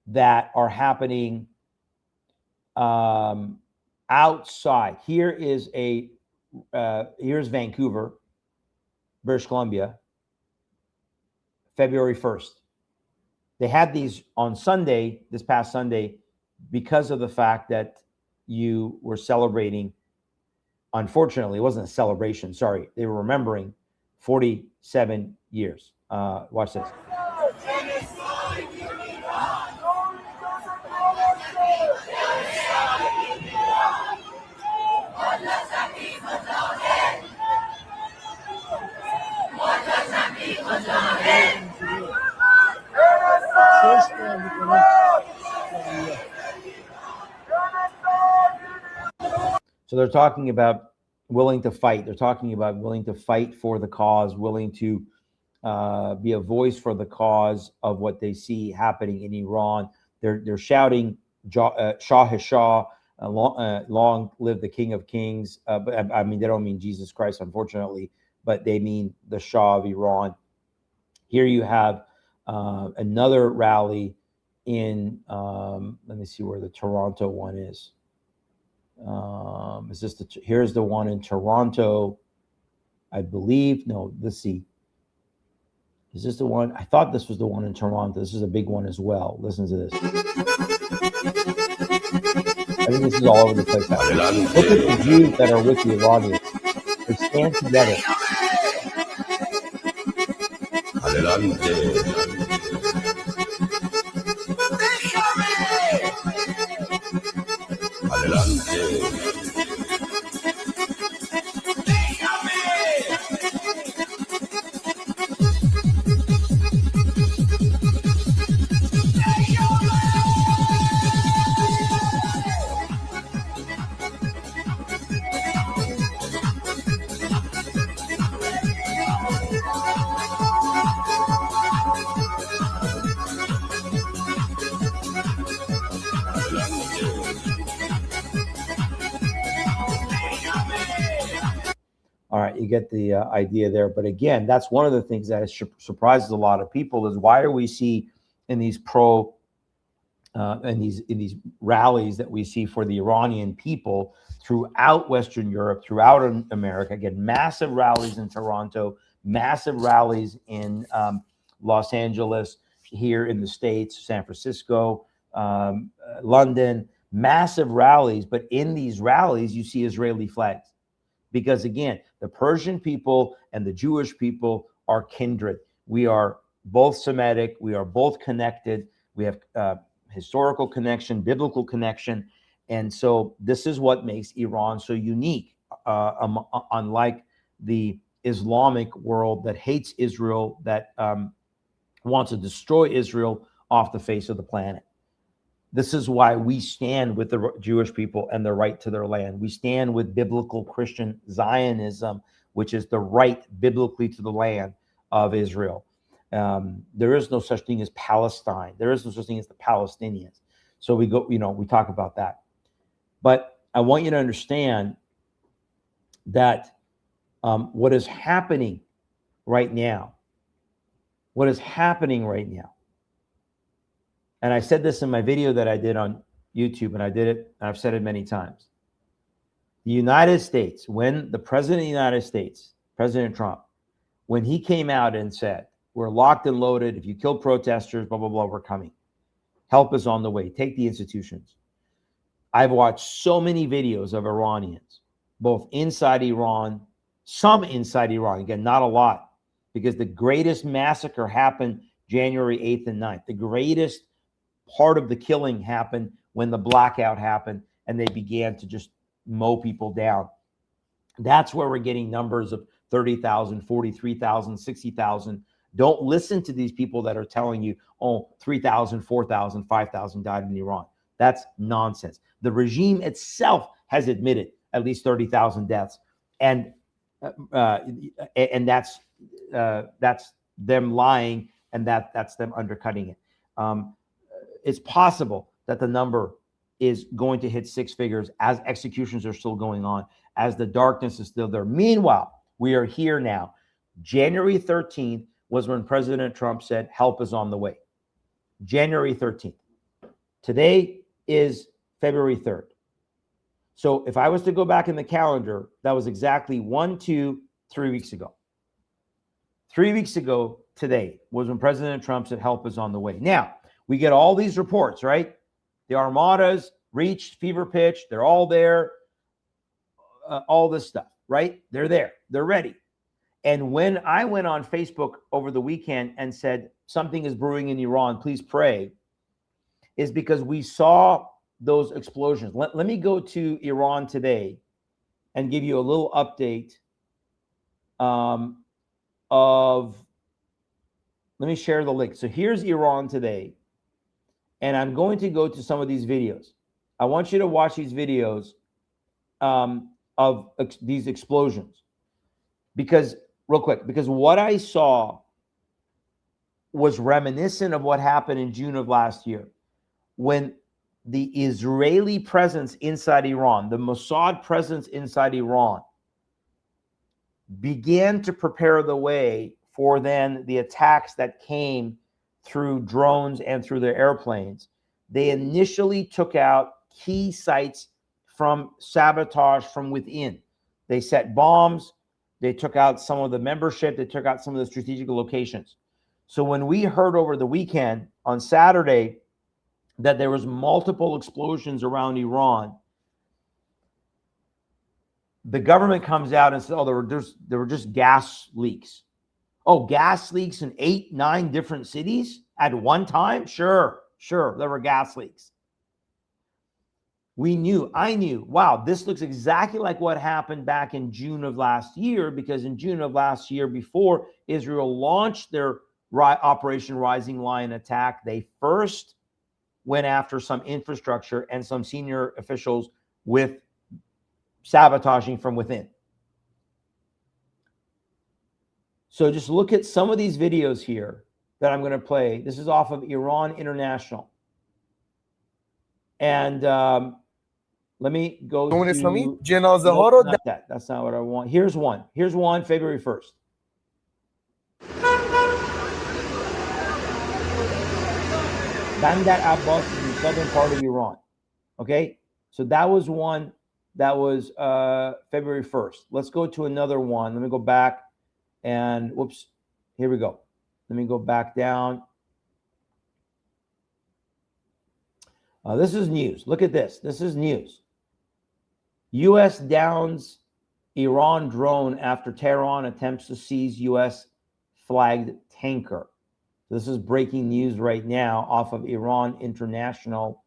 that are happening outside. Here's Vancouver, British Columbia, February 1st. They had these on Sunday, this past Sunday, because of the fact that you were celebrating. Unfortunately, it wasn't a celebration. Sorry. They were remembering 47 years. Watch this. So they're talking about willing to fight. They're talking about willing to fight for the cause, willing to be a voice for the cause of what they see happening in Iran. They're shouting Shah Shah, long live the King of Kings. But I mean, they don't mean Jesus Christ, unfortunately, but they mean the Shah of Iran. Here you have another rally in, let me see where the Toronto one is. Is this here's the one in Toronto, I believe. No, let's see. Is this the one? I thought this was the one in Toronto. This is a big one as well. Listen to this. I think this is all over the place. Look at the Jews that are with the Iranians. They stand together. All right, you get the idea there. But again, that's one of the things that surprises a lot of people is why do we see in these in these rallies that we see for the Iranian people throughout Western Europe, throughout America, again, massive rallies in Toronto, massive rallies in Los Angeles, here in the States, San Francisco, London, massive rallies. But in these rallies, you see Israeli flags. Because again, the Persian people and the Jewish people are kindred. We are both Semitic. We are both connected. We have historical connection, biblical connection. And so this is what makes Iran so unique, unlike the Islamic world that hates Israel, that wants to destroy Israel off the face of the planet. This is why we stand with the Jewish people and the right to their land. We stand with biblical Christian Zionism, which is the right biblically to the land of Israel. There is no such thing as Palestine. There is no such thing as the Palestinians. So we talk about that. But I want you to understand that what is happening right now, and I said this in my video that I did on YouTube, and I've said it many times. The United States, when the President of the United States, President Trump, when he came out and said, we're locked and loaded, if you kill protesters, blah, blah, blah, we're coming. Help is on the way. Take the institutions. I've watched so many videos of Iranians, both inside Iran, some inside Iran, again, not a lot, because the greatest massacre happened January 8th and 9th. The greatest part of the killing happened when the blackout happened and they began to just mow people down. That's where we're getting numbers of 30,000, 43,000, 60,000. Don't listen to these people that are telling you, 3,000, 4,000, 5,000 died in Iran. That's nonsense. The regime itself has admitted at least 30,000 deaths. And that's them lying, and that's them undercutting it. It's possible that the number is going to hit six figures as executions are still going on, as the darkness is still there. Meanwhile, we are here now. January 13th was when President Trump said, help is on the way. January 13th. Today is February 3rd. So if I was to go back in the calendar, that was exactly 3 weeks ago. 3 weeks ago today was when President Trump said, help is on the way. Now, we get all these reports, right? The armadas reached fever pitch. They're all there. All this stuff, right? They're there. They're ready. And when I went on Facebook over the weekend and said, something is brewing in Iran, please pray, is because we saw those explosions. Let me go to Iran today and give you a little update let me share the link. So here's Iran today. And I'm going to go to some of these videos. I want you to watch these videos these explosions. Because, real quick, because what I saw was reminiscent of what happened in June of last year, when the Israeli presence inside Iran, the Mossad presence inside Iran, began to prepare the way for then the attacks that came through drones and through their airplanes. They initially took out key sites from sabotage from within. They set bombs. They took out some of the membership. They took out some of the strategic locations. So when we heard over the weekend on Saturday that there was multiple explosions around Iran, the government comes out and says, oh, there were just gas leaks. Oh, gas leaks in 8, 9 different cities at one time? Sure, there were gas leaks. I knew, wow, this looks exactly like what happened back in June of last year, because in June of last year, before Israel launched their Operation Rising Lion attack, they first went after some infrastructure and some senior officials with sabotaging from within. So just look at some of these videos here that I'm going to play. This is off of Iran International. And let me go to... Nope, not that. That's not what I want. Here's one. Here's one, February 1st. Bandar Abbas is in the southern part of Iran. Okay? So that was one. That was February 1st. Let's go to another one. Let me go back and whoops. Here we go. Let me go back down. This is news. Look at this. This is news. U.S. downs Iran drone after Tehran attempts to seize U.S. flagged tanker. This is breaking news right now off of Iran International.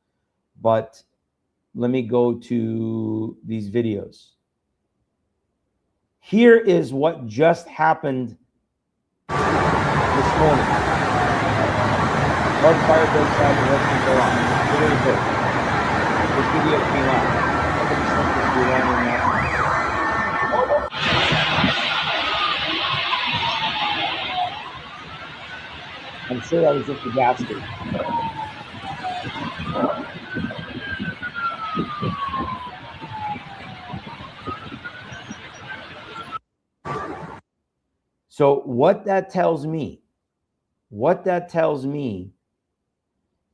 But let me go to these videos. Here is what just happened this morning. Hard fire breaks out in Western Tehran. Very quick. This video came out. I'm sure that was just the gas station. So what that tells me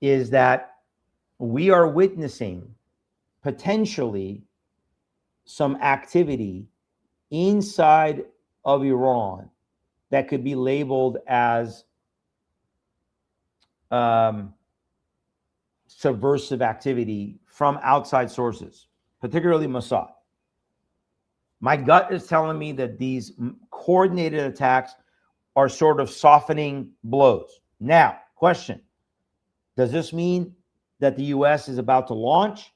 is that we are witnessing potentially some activity inside of Iran that could be labeled as subversive activity from outside sources, particularly Mossad. My gut is telling me that these coordinated attacks are sort of softening blows. Now, question, does this mean that the U.S. is about to launch?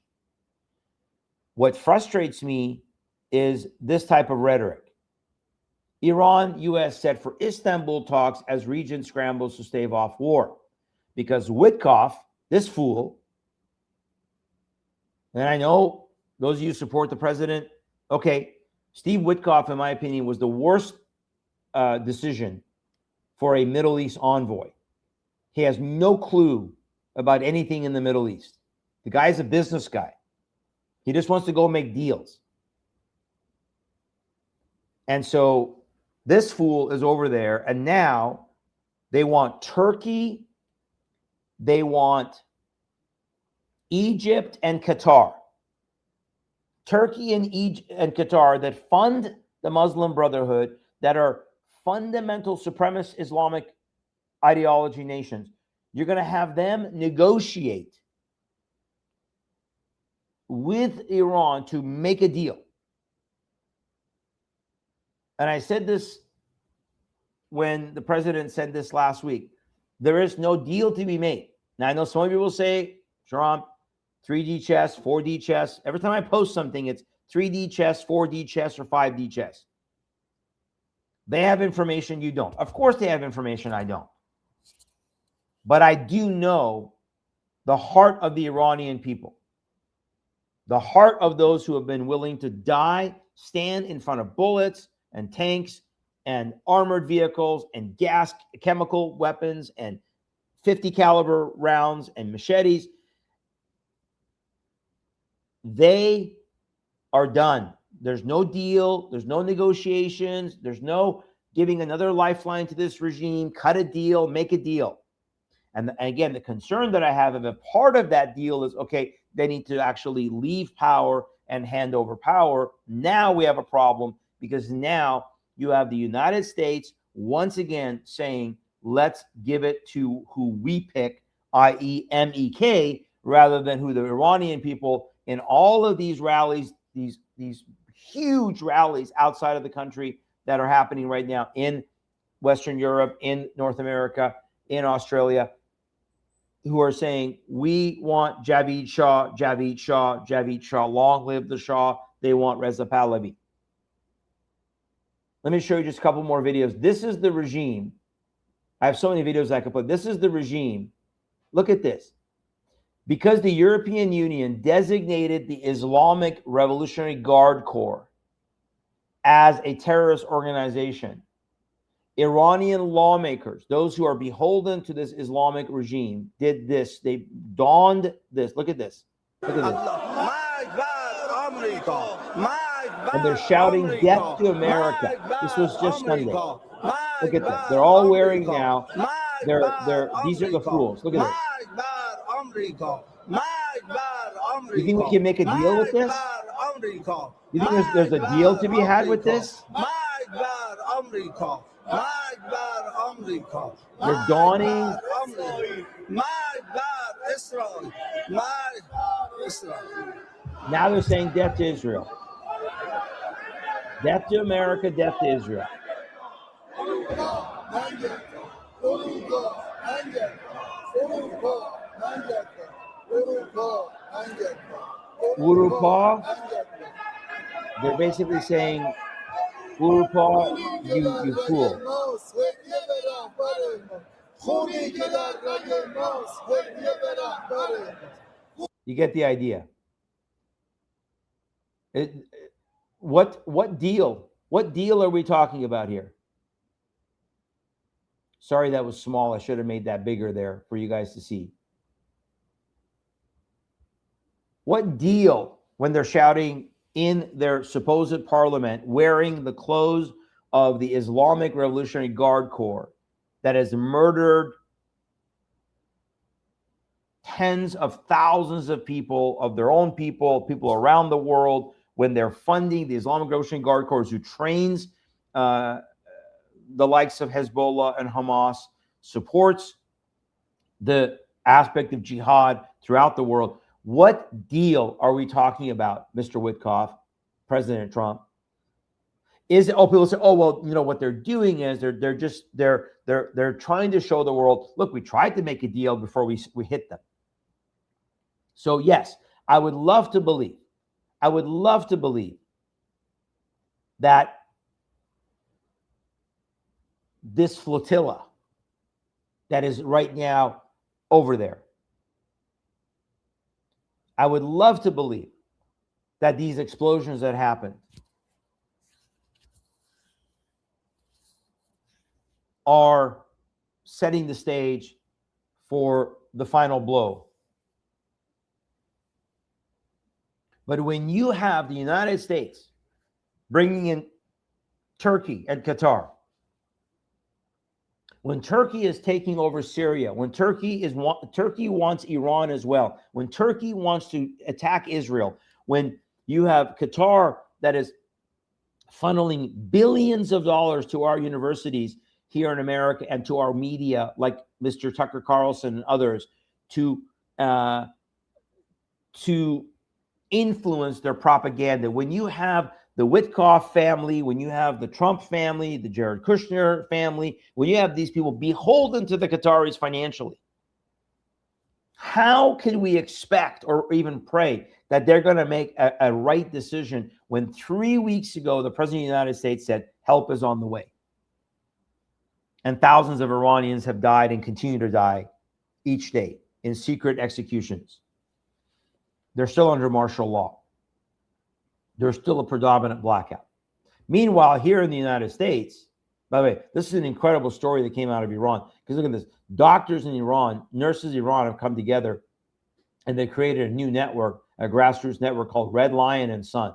What frustrates me is this type of rhetoric. Iran, U.S. set for Istanbul talks as region scrambles to stave off war. Because Witkoff, this fool, and I know those of you who support the president, okay, Steve Witkoff, in my opinion, was the worst decision for a Middle East envoy. He has no clue about anything in the Middle East. The guy's a business guy. He just wants to go make deals. And so this fool is over there, and now they want Turkey, they want Egypt and Qatar. Turkey and Egypt and Qatar that fund the Muslim Brotherhood, that are fundamental supremacist Islamic ideology nations. You're going to have them negotiate with Iran to make a deal. And I said this when the president said this last week. There is no deal to be made. Now, I know some of you will say, Trump, 3D chess, 4D chess. Every time I post something, it's 3D chess, 4D chess, or 5D chess. They have information you don't. Of course they have information I don't. But I do know the heart of the Iranian people. the heart of those who have been willing to die, stand in front of bullets and tanks and armored vehicles and gas, chemical weapons and 50 caliber rounds and machetes. They are done. There's no deal. There's no negotiations. There's no giving another lifeline to this regime. Cut a deal, make a deal. And again, the concern that I have of a part of that deal is, okay, they need to actually leave power and hand over power. Now we have a problem because now you have the United States once again saying, let's give it to who we pick, i.e. MEK, rather than who the Iranian people in all of these rallies, these huge rallies outside of the country that are happening right now in Western Europe, in North America, in Australia, who are saying, we want Javid Shah, Javid Shah, Javid Shah, long live the Shah. They want Reza Pahlavi. Let me show you just a couple more videos. This is the regime. I have so many videos I could put. This is the regime. Look at this. Because the European Union designated the Islamic Revolutionary Guard Corps as a terrorist organization, Iranian lawmakers, those who are beholden to this Islamic regime, did this. They donned this. Look at this. Look at this. And they're shouting death to America. This was just Sunday. Look at them. They're all wearing now. These are the fools. Look at this. You think we can make a deal with this? You think there's a deal to be had with this? They're dawning. Now they're saying death to Israel. Death to America, death to Israel. Urupa, they're basically saying, Urupa, you fool. You get the idea. What deal? What deal are we talking about here? Sorry, that was small. I should have made that bigger there for you guys to see. What deal when they're shouting in their supposed parliament, wearing the clothes of the Islamic Revolutionary Guard Corps that has murdered tens of thousands of people, of their own people, people around the world, when they're funding the Islamic Revolutionary Guard Corps, who trains the likes of Hezbollah and Hamas, supports the aspect of jihad throughout the world. What deal are we talking about, Mr. Witkoff, President Trump? Is it? Oh, people say, oh, well, you know what they're doing is they're trying to show the world, look, we tried to make a deal before we hit them. So yes, I would love to believe that this flotilla that is right now over there, I would love to believe that these explosions that happened are setting the stage for the final blow. But when you have the United States bringing in Turkey and Qatar, when Turkey is taking over Syria, when Turkey wants Iran as well, when Turkey wants to attack Israel, when you have Qatar that is funneling billions of dollars to our universities here in America and to our media, like Mr. Tucker Carlson and others, to influence their propaganda. When you have the Witkoff family, when you have the Trump family, the Jared Kushner family, when you have these people beholden to the Qataris financially, how can we expect or even pray that they're going to make a right decision when 3 weeks ago the President of the United States said help is on the way? And thousands of Iranians have died and continue to die each day in secret executions. They're still under martial law. there's still a predominant blackout. Meanwhile, here in the United States, by the way, this is an incredible story that came out of Iran. Because look at this. Doctors in Iran, nurses in Iran have come together and they created a new network, a grassroots network called Red Lion and Sun.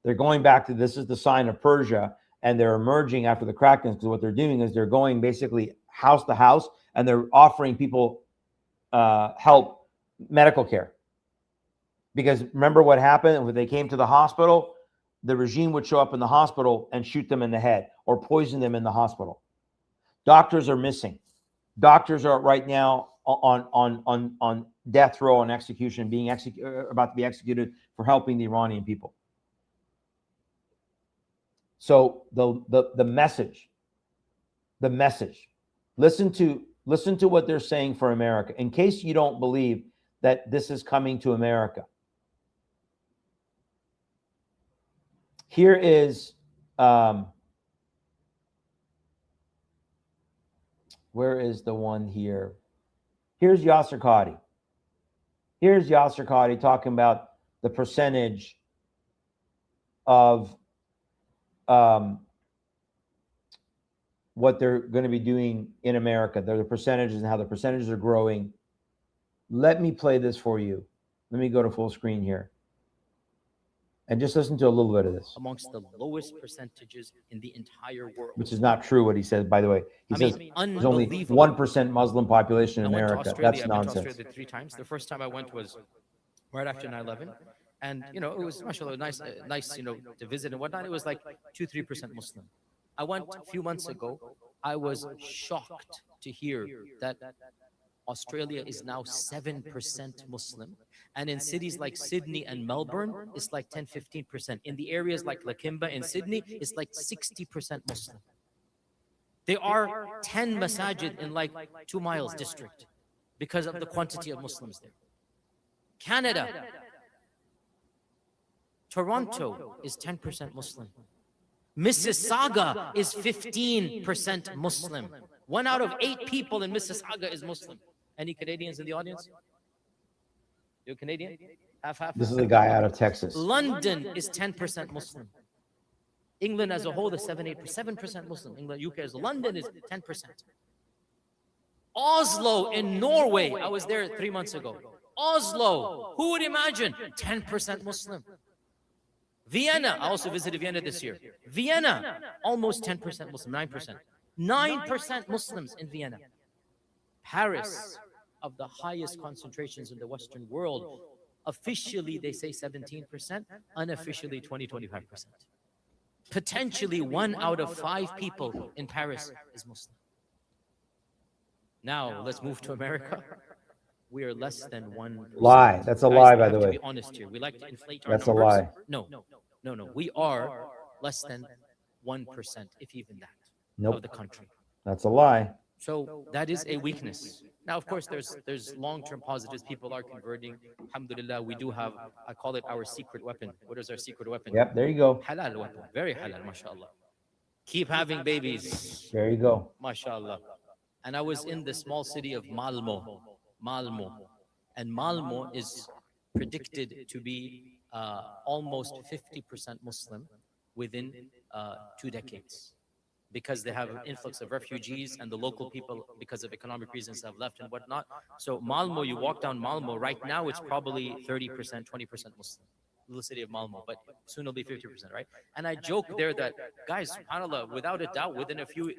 They're going back to, this is the sign of Persia, and they're emerging after the crackdowns, because what they're doing is they're going basically house to house and they're offering people help, medical care. Because remember what happened when they came to the hospital? The regime would show up in the hospital and shoot them in the head or poison them in the hospital. Doctors are missing. Doctors are right now on death row and execution, being about to be executed for helping the Iranian people. So the message, listen to what they're saying for America, in case you don't believe that this is coming to America. Here is, where is the one here? Here's Yasser Qadi. Here's Yasser Qadi talking about the percentage of what they're going to be doing in America. They're the percentages and how the percentages are growing. Let me play this for you. Let me go to full screen here. And just listen to a little bit of this. Amongst the lowest percentages in the entire world. Which is not true what he says, by the way. He says there's only 1% Muslim population in America. That's nonsense. I went to Australia 3 times. The first time I went was right after 9/11. And, you know, it was mashallah, nice, you know, to visit and whatnot. It was like 2-3% Muslim. I went a few months ago. I was shocked to hear that Australia is now 7% Muslim. And in cities like Sydney and Melbourne, it's like 10-15%. In the areas like Lakemba in Sydney, it's like 60% Muslim. There are 10 masajid in like 2 miles district because of the quantity of Muslims there. Canada, Toronto is 10% Muslim. Mississauga is 15% Muslim. 1 out of 8 people in Mississauga is Muslim. Any Canadians in the audience? You're Canadian? Half. This is a guy out of Texas. London is 10% Muslim. England as a whole is 7% Muslim. England, UK as London is 10%. Oslo in Norway, I was there 3 months ago. Oslo, who would imagine? 10% Muslim. Vienna, I also visited Vienna this year. Vienna, almost 10% Muslim, 9%. 9% Muslims in Vienna. Paris, of the highest concentrations in the Western world, officially they say 17%, unofficially 20-25%. Potentially 1 out of 5 people in Paris is Muslim. Now let's move to America. We are less than 1%. Lie. That's a lie, by the way. To be honest here, we like to inflate our numbers. That's a lie. No. We are less than 1%, if even that, of the country. That's a lie. So that is a weakness. Now, of course, there's long-term positives. People are converting. Alhamdulillah, we do have, I call it our secret weapon. What is our secret weapon? Yep, there you go. Halal weapon. Very halal, mashallah. Keep having babies. There you go. Mashallah. And I was in the small city of Malmo. And Malmo is predicted to be almost 50% Muslim within 2 decades. Because they have an influx of refugees and the local people, because of economic reasons, have left and whatnot. So Malmo, you walk down Malmo, right now it's probably 30%, 20% Muslim. Little city of Malmo, but soon it'll be 50%, right? And I joke there that, guys, subhanAllah, without a doubt, within a few,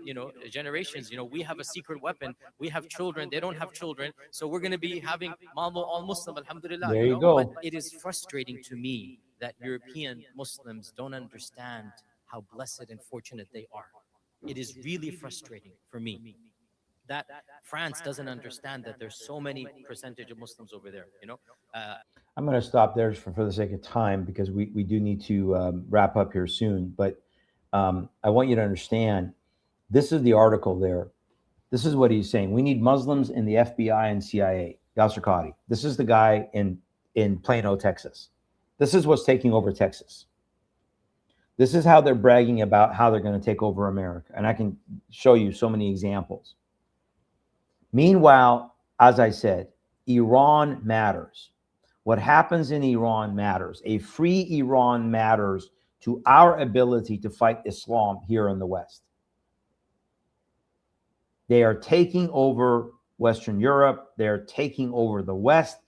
generations, we have a secret weapon. We have children, they don't have children. So we're going to be having Malmo all Muslim, alhamdulillah. There you go. But it is frustrating to me that European Muslims don't understand how blessed and fortunate they are. It is really frustrating for me that France doesn't understand that there's so many percentage of Muslims over there, I'm going to stop there for the sake of time, because we do need to wrap up here soon. But I want you to understand, this is the article there. This is what he's saying. We need Muslims in the FBI and CIA. Yasser Qadi. This is the guy in Plano, Texas. This is what's taking over Texas. This is how they're bragging about how they're going to take over America. And I can show you so many examples. Meanwhile, as I said, Iran matters. What happens in Iran matters. A free Iran matters to our ability to fight Islam here in the West. They are taking over Western Europe. They're taking over the West,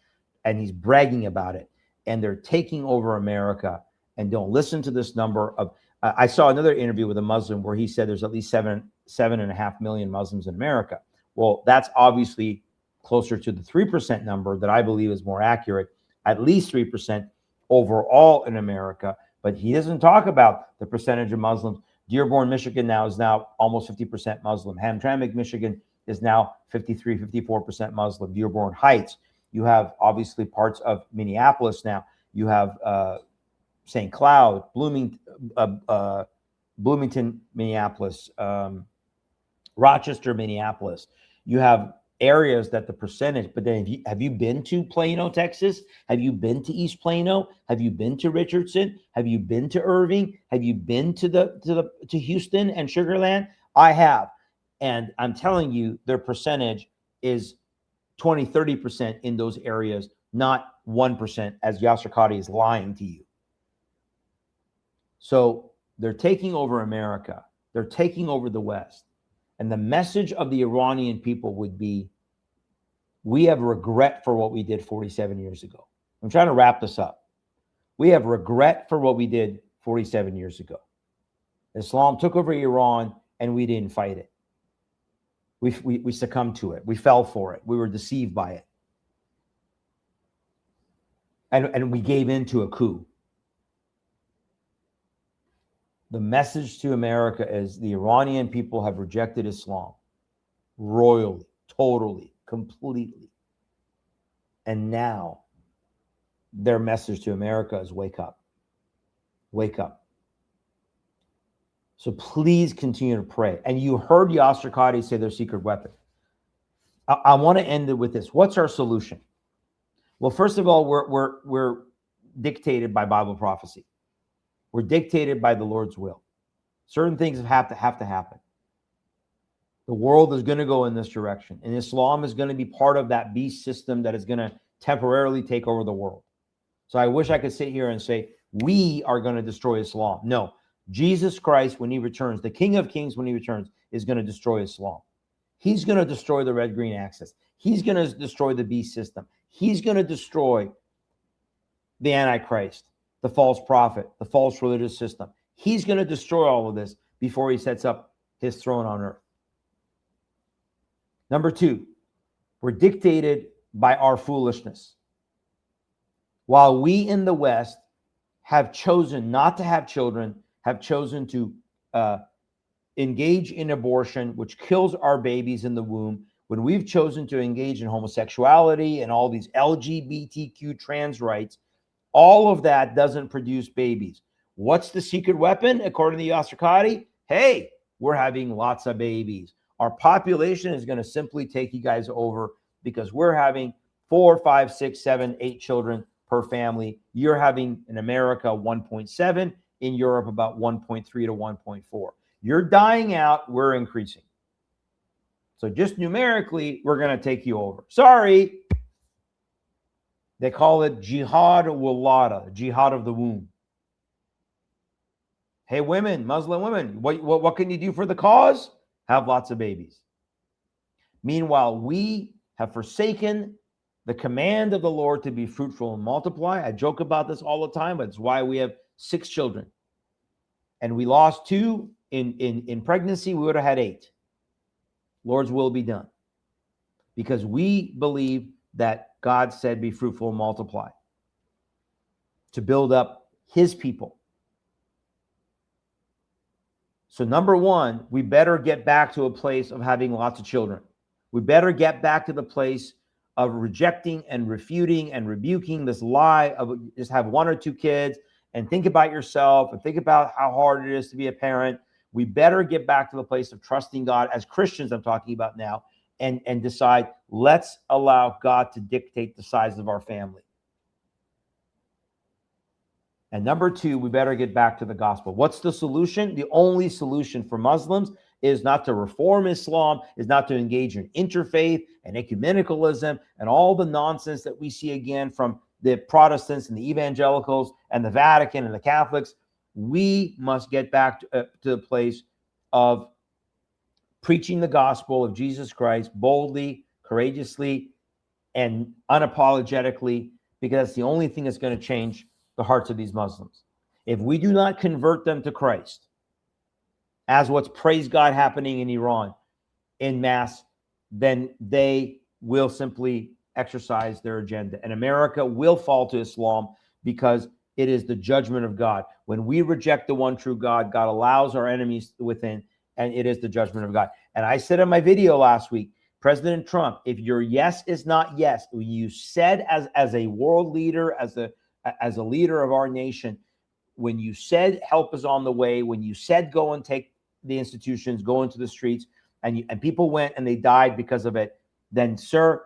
and he's bragging about it. And they're taking over America. And don't listen to this number of. I saw another interview with a Muslim where he said there's at least 7.5 million Muslims in America. Well, that's obviously closer to the 3% number that I believe is more accurate. At least 3% overall in America. But he doesn't talk about the percentage of Muslims. Dearborn, Michigan is now almost 50% Muslim. Hamtramck, Michigan is now 53, 54% Muslim. Dearborn Heights. You have obviously parts of Minneapolis now. You have St. Cloud, Bloomington, Minneapolis, Rochester, Minneapolis. You have areas that the percentage, but then have you been to Plano, Texas? Have you been to East Plano? Have you been to Richardson? Have you been to Irving? Have you been to Houston and Sugar Land? I have. And I'm telling you, their percentage is 20, 30% in those areas, not 1%, as Yasser Qadhi is lying to you. So they're taking over America. They're taking over the West. And the message of the Iranian people would be, we have regret for what we did 47 years ago. I'm trying to wrap this up. We have regret for what we did 47 years ago. Islam took over Iran and we didn't fight it. We succumbed to it. We fell for it. We were deceived by it. And we gave in to a coup. The message to America is the Iranian people have rejected Islam royally, totally, completely. And now their message to America is wake up. Wake up. So please continue to pray. And you heard Yasser Qadhi say their secret weapon. I want to end it with this. What's our solution? Well, first of all, we're dictated by Bible prophecy. We're dictated by the Lord's will. Certain things have to happen. The world is going to go in this direction, and Islam is going to be part of that beast system that is going to temporarily take over the world. So I wish I could sit here and say, we are going to destroy Islam. No, Jesus Christ, when he returns, the King of Kings, when he returns, is going to destroy Islam. He's going to destroy the red-green axis. He's going to destroy the beast system. He's going to destroy the Antichrist, the false prophet, the false religious system. He's going to destroy all of this before he sets up his throne on earth. Number two, we're dictated by our foolishness. While we in the West have chosen not to have children, have chosen to engage in abortion, which kills our babies in the womb, when we've chosen to engage in homosexuality and all these LGBTQ trans rights, all of that doesn't produce babies. What's the secret weapon, according to Yasser Qadhi? Hey, we're having lots of babies. Our population is going to simply take you guys over because we're having 4, 5, 6, 7, 8 children per family. You're having in America 1.7, in Europe about 1.3 to 1.4. You're dying out, we're increasing. So just numerically, we're going to take you over. Sorry. They call it jihad walada, jihad of the womb. Hey, women, Muslim women, what can you do for the cause? Have lots of babies. Meanwhile, we have forsaken the command of the Lord to be fruitful and multiply. I joke about this all the time, but it's why we have 6 children. And we lost 2 in pregnancy. We would have had 8. Lord's will be done. Because we believe that God said, be fruitful and multiply, to build up his people. So number one, we better get back to a place of having lots of children. We better get back to the place of rejecting and refuting and rebuking this lie of just have 1 or 2 kids and think about yourself and think about how hard it is to be a parent. We better get back to the place of trusting God as Christians, I'm talking about now, and decide, let's allow God to dictate the size of our family. And number 2, we better get back to the gospel. What's the solution? The only solution for Muslims is not to reform Islam, is not to engage in interfaith and ecumenicalism and all the nonsense that we see again from the Protestants and the evangelicals and the Vatican and the Catholics. We must get back to the place of preaching the gospel of Jesus Christ boldly, courageously, and unapologetically, because that's the only thing that's going to change the hearts of these Muslims. If we do not convert them to Christ, as what's, praise God, happening in Iran in mass, then they will simply exercise their agenda. And America will fall to Islam because it is the judgment of God. When we reject the one true God, God allows our enemies within, and it is the judgment of God. And I said in my video last week, President Trump, if your yes is not yes, you said as a world leader, as a leader of our nation, when you said help is on the way, when you said go and take the institutions, go into the streets, and people went and they died because of it, then, sir,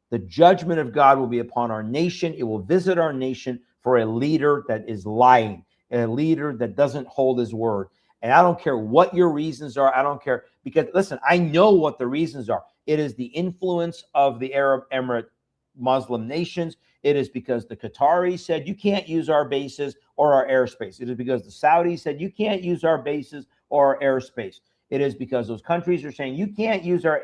the judgment of God will be upon our nation. It will visit our nation for a leader that is lying, a leader that doesn't hold his word. And I don't care what your reasons are. I don't care, because, listen, I know what the reasons are. It is the influence of the Arab Emirate Muslim nations. It is because the Qataris said you can't use our bases or our airspace. It is because the Saudis said you can't use our bases or our airspace. It is because those countries are saying you can't use our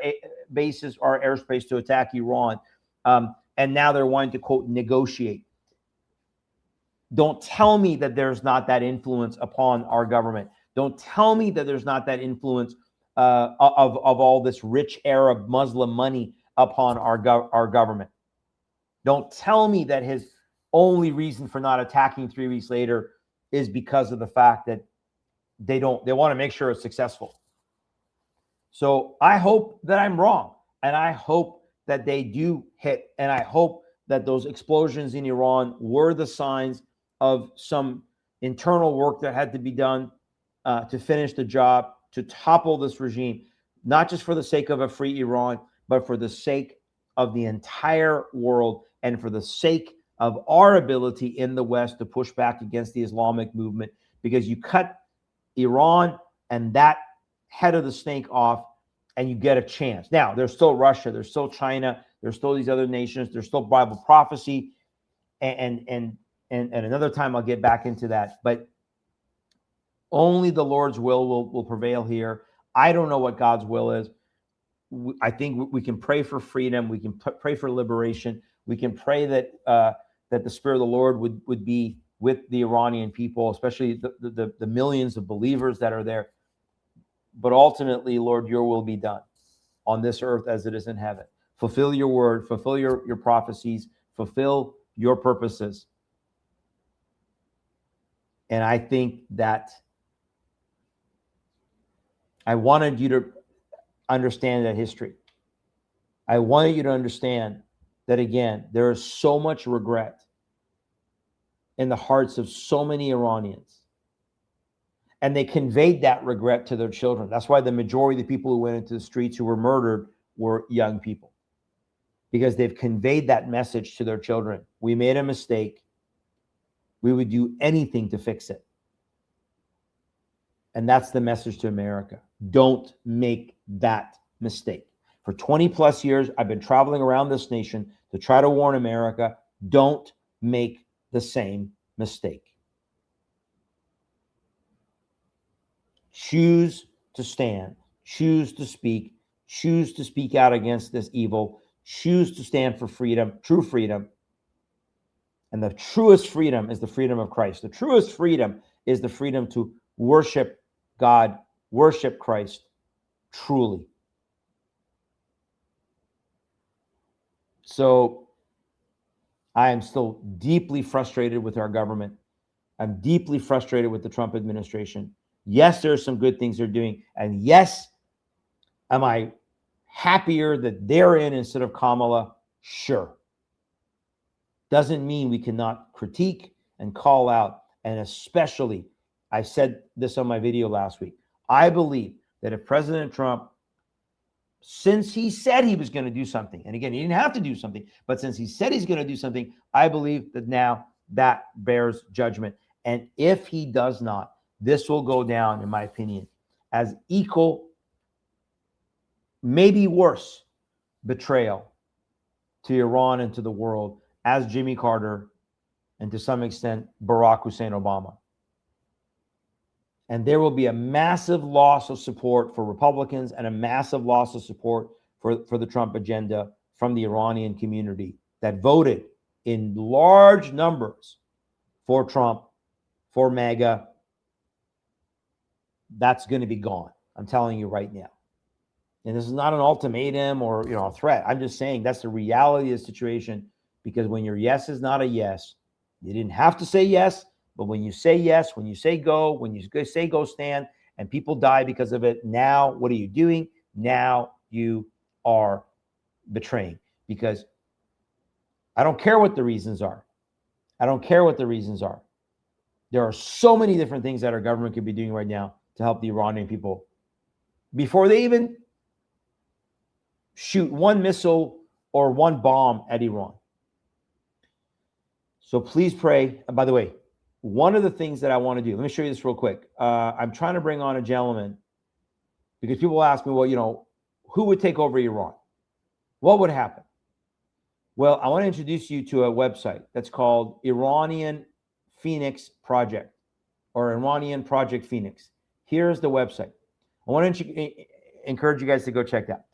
bases or our airspace to attack Iran. And now they're wanting to, quote, negotiate. Don't tell me that there's not that influence upon our government. Don't tell me that there's not that influence of all this rich Arab Muslim money upon our government. Don't tell me that his only reason for not attacking 3 weeks later is because of the fact that they want to make sure it's successful. So I hope that I'm wrong, and I hope that they do hit, and I hope that those explosions in Iran were the signs of some internal work that had to be done to finish the job, to topple this regime, not just for the sake of a free Iran, but for the sake of the entire world and for the sake of our ability in the West to push back against the Islamic movement, because you cut Iran and that head of the snake off and you get a chance. Now, there's still Russia, there's still China, there's still these other nations, there's still Bible prophecy, and another time I'll get back into that. But only the Lord's will prevail here. I don't know what God's will is. I think we can pray for freedom. We can pray for liberation. We can pray that that the Spirit of the Lord would be with the Iranian people, especially the millions of believers that are there. But ultimately, Lord, your will be done on this earth as it is in heaven. Fulfill your word, fulfill your prophecies, fulfill your purposes. And I think that I wanted you to understand that history. I wanted you to understand that, again, there is so much regret in the hearts of so many Iranians. And they conveyed that regret to their children. That's why the majority of the people who went into the streets who were murdered were young people, because they've conveyed that message to their children. We made a mistake. We would do anything to fix it. And that's the message to America. Don't make that mistake. For 20 plus years, I've been traveling around this nation to try to warn America, don't make the same mistake. Choose to stand, choose to speak out against this evil, choose to stand for freedom, true freedom. And the truest freedom is the freedom of Christ. The truest freedom is the freedom to worship God, worship Christ truly. So I am still deeply frustrated with our government. I'm deeply frustrated with the Trump administration. Yes, there are some good things they're doing. And yes, am I happier that they're in instead of Kamala? Sure. Doesn't mean we cannot critique and call out. And especially, I said this on my video last week, I believe that if President Trump, since he said he was going to do something, and again, he didn't have to do something, but since he said he's going to do something, I believe that now that bears judgment. And if he does not, this will go down, in my opinion, as equal, maybe worse, betrayal to Iran and to the world as Jimmy Carter and to some extent, Barack Hussein Obama. And there will be a massive loss of support for Republicans and a massive loss of support for the Trump agenda from the Iranian community that voted in large numbers for Trump, for MAGA. That's going to be gone. I'm telling you right now. And this is not an ultimatum or a threat. I'm just saying that's the reality of the situation, because when your yes is not a yes, you didn't have to say yes, but when you say yes, when you say go, when you say go stand, and people die because of it, now what are you doing? Now you are betraying, because I don't care what the reasons are. I don't care what the reasons are. There are so many different things that our government could be doing right now to help the Iranian people before they even shoot one missile or one bomb at Iran. So please pray. And by the way, one of the things that I want to do, let me show you this real quick. I'm trying to bring on a gentleman because people ask me, well, who would take over Iran? What would happen? Well, I want to introduce you to a website that's called Iranian Phoenix Project, or Iranian Project Phoenix. Here's the website. I want to encourage you guys to go check that.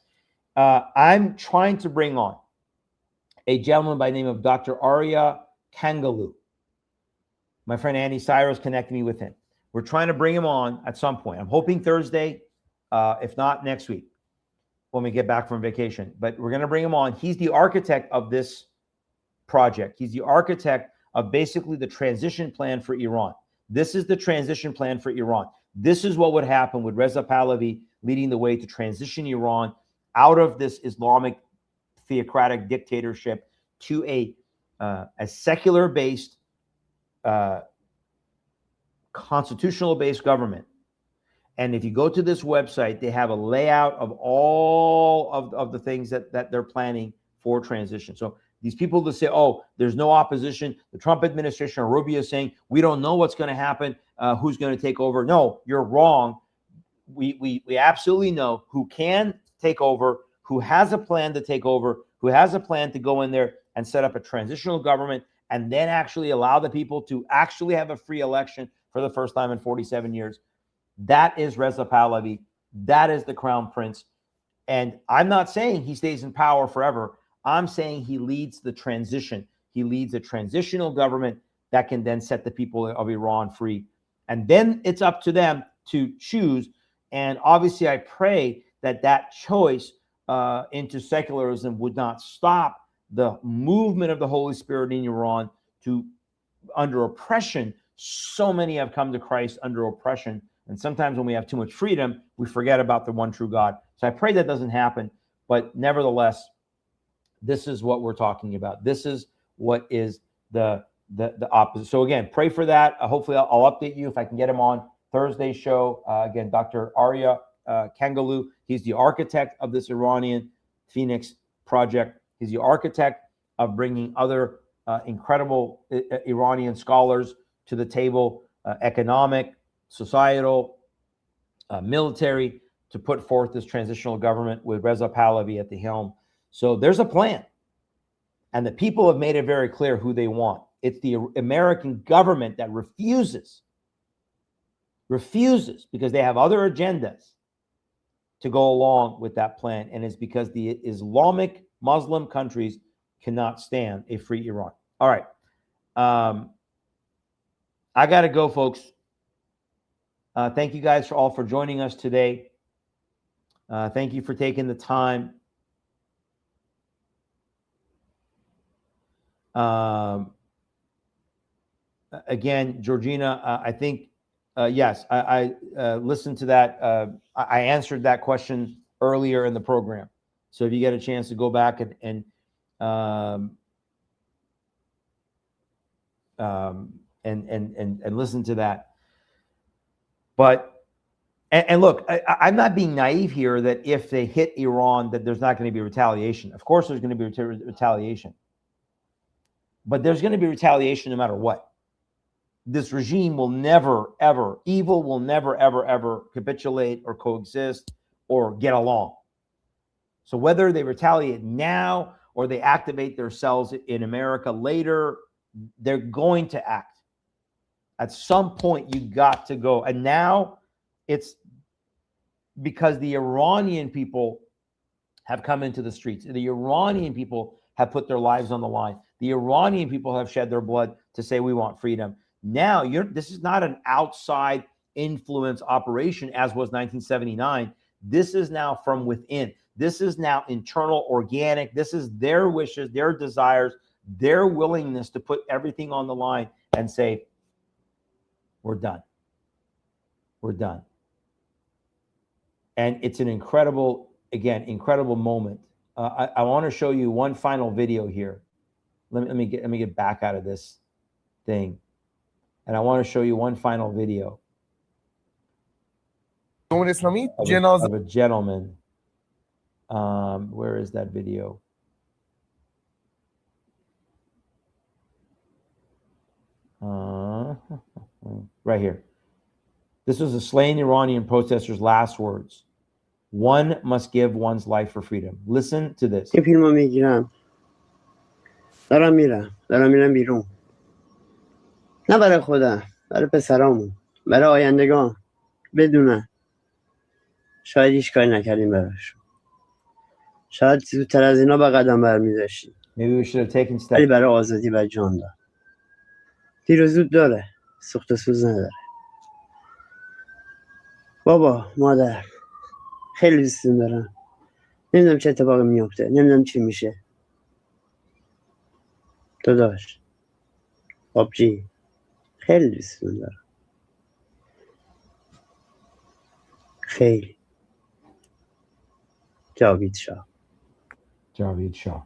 I'm trying to bring on a gentleman by the name of Dr. Arya Kangalu. My friend Andy Cyrus connected me with him. We're trying to bring him on at some point. I'm hoping Thursday, if not next week, when we get back from vacation. But we're going to bring him on. He's the architect of this project. He's the architect of basically the transition plan for Iran. This is the transition plan for Iran. This is what would happen with Reza Pahlavi leading the way to transition Iran out of this Islamic theocratic dictatorship to a secular-based, constitutional-based government. And if you go to this website, they have a layout of all of the things that they're planning for transition. So these people that say, oh, there's no opposition, the Trump administration or Rubio is saying, we don't know what's going to happen, who's going to take over. No, you're wrong. We absolutely know who can take over, who has a plan to take over, who has a plan to go in there and set up a transitional government and then actually allow the people to actually have a free election for the first time in 47 years. That is Reza Pahlavi. That is the Crown Prince. And I'm not saying he stays in power forever. I'm saying he leads the transition. He leads a transitional government that can then set the people of Iran free. And then it's up to them to choose. And obviously, I pray that that choice into secularism would not stop the movement of the Holy Spirit in Iran to under oppression. So many have come to Christ under oppression. And sometimes when we have too much freedom, we forget about the one true God. So I pray that doesn't happen. But nevertheless, this is what we're talking about. This is what is the opposite. So again, pray for that. Hopefully I'll update you if I can get him on Thursday's show. Again, Dr. Arya Kangalu. He's the architect of this Iranian Phoenix project. He's the architect of bringing other incredible Iranian scholars to the table, economic, societal, military, to put forth this transitional government with Reza Pahlavi at the helm. So there's a plan. And the people have made it very clear who they want. It's the American government that refuses because they have other agendas to go along with that plan. And it's because the Islamic Muslim countries cannot stand a free Iran. All right. I got to go, folks. Thank you guys all for joining us today. Thank you for taking the time. Again, Georgina, I think, yes, I listened to that. I answered that question earlier in the program. So if you get a chance to go back and listen to that. But, and look, I'm not being naive here that if they hit Iran, that there's not going to be retaliation. Of course, there's going to be retaliation. But there's going to be retaliation no matter what. This regime will never, ever, evil will never, ever, ever capitulate or coexist or get along. So whether they retaliate now or they activate themselves in America later, They're going to act. At some point, you got to go. And now it's because the Iranian people have come into the streets. The Iranian people have put their lives on the line. The Iranian people have shed their blood to say we want freedom. Now, this is not an outside influence operation as was 1979. This is now from within. This is now internal, organic. This is their wishes, their desires, their willingness to put everything on the line and say, we're done. We're done. And it's an incredible, again, incredible moment. I want to show you one final video here. Let me get back out of this thing. And I want to show you one final video of a gentleman. Where is that video? Right here. This was the slain Iranian protesters' last words. One must give one's life for freedom. Listen to this. این فیلمو میگیرم دارم میرم بیرون، نه برای خودم، برای پسرامون، برای آیندگان، بدونن شاید هیچ کاری نکردیم براشون، شاید زودتر از اینا به قدم برمی‌داشتیم، Maybe we should have taken steps. ولی برای آزادی و جان دار. دیر و زود داره، سوخت و سوز نداره. بابا، مادر، خیلی دوستتون دارم. نمیدونم چه اتفاقی میفته، نمیدونم چی میشه. داداش، آبجی، خیلی دوستتون دارم. خیلی. جاوید شاه. Javeed Shah.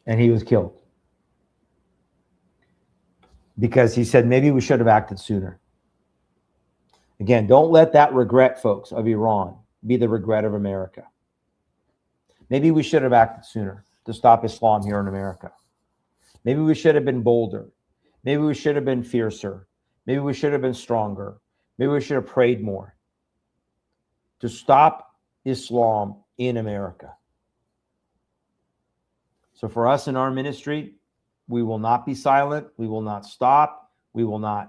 And he was killed because he said maybe we should have acted sooner. Again, don't let that regret, folks, of Iran be the regret of America. Maybe we should have acted sooner to stop Islam here in America. Maybe we should have been bolder. Maybe we should have been fiercer. Maybe we should have been stronger. Maybe we should have prayed more to stop Islam in America. So for us in our ministry, we will not be silent. We will not stop. We will not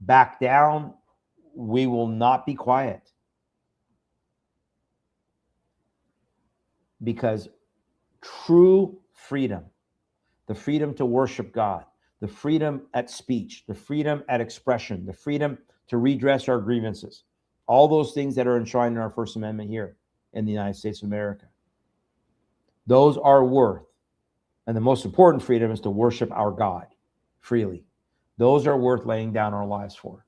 back down. We will not be quiet. Because true freedom, the freedom to worship God, the freedom at speech, the freedom at expression, the freedom to redress our grievances, all those things that are enshrined in our First Amendment here in the United States of America, those are worth. And the most important freedom is to worship our God freely. Those are worth laying down our lives for.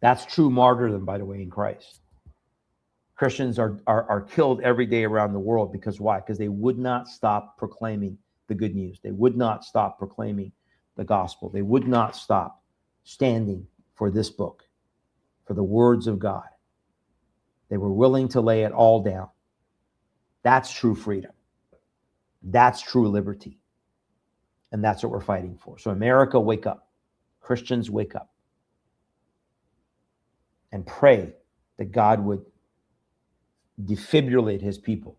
That's true martyrdom, by the way, in Christ. Christians are killed every day around the world because why? Because they would not stop proclaiming the good news. They would not stop proclaiming the gospel. They would not stop standing for this book, for the words of God. They were willing to lay it all down. That's true freedom. That's true liberty. And that's what we're fighting for. So America, wake up. Christians, wake up. And pray that God would defibrillate his people.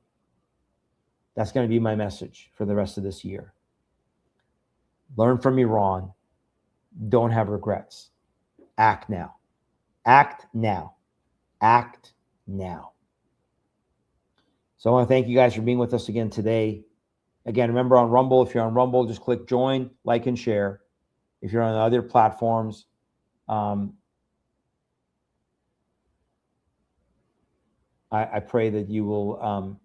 That's going to be my message for the rest of this year. Learn from Iran. Don't have regrets. Act now. Act now. Act now. So I want to thank you guys for being with us again today. Again, remember on Rumble, if you're on Rumble, just click join, like, and share. If you're on other platforms, I pray that you will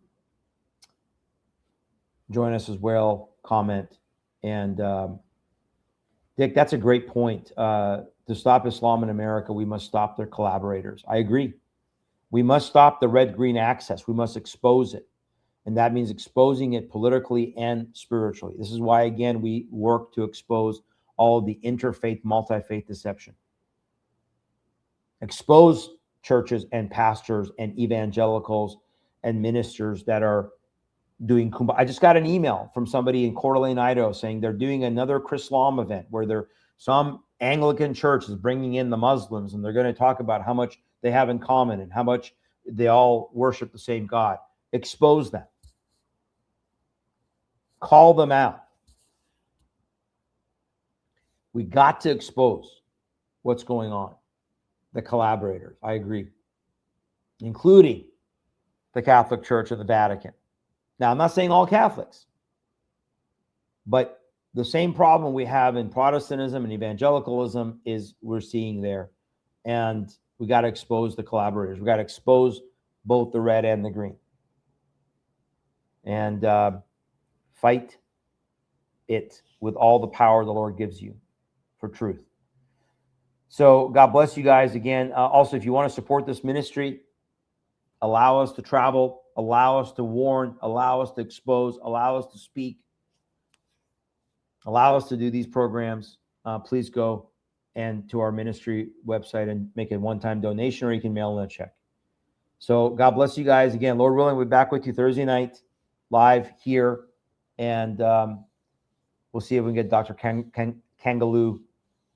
join us as well, comment. And Dick, that's a great point. To stop Islam in America, we must stop their collaborators. I agree. We must stop the red-green access. We must expose it. And that means exposing it politically and spiritually. This is why, again, we work to expose all of the interfaith, multi-faith deception. Expose churches and pastors and evangelicals and ministers that are doing kumbaya. I just got an email from somebody in Coeur d'Alene, Idaho, saying they're doing another Chrislam event where some Anglican church is bringing in the Muslims, and they're going to talk about how much they have in common and how much they all worship the same God. Expose them. Call them out. We got to expose what's going on. The collaborators, I agree, including the Catholic Church and the Vatican. Now, I'm not saying all Catholics, but the same problem we have in Protestantism and evangelicalism is we're seeing there. And we got to expose the collaborators. We got to expose both the red and the green. And fight it with all the power the Lord gives you for truth. So God bless you guys again. Also, if you want to support this ministry, allow us to travel, allow us to warn, allow us to expose, allow us to speak, allow us to do these programs. Please go and to our ministry website and make a one-time donation, or you can mail in a check. So God bless you guys again. Lord willing, we'll be back with you Thursday night live here, and we'll see if we can get Dr. Kangaloo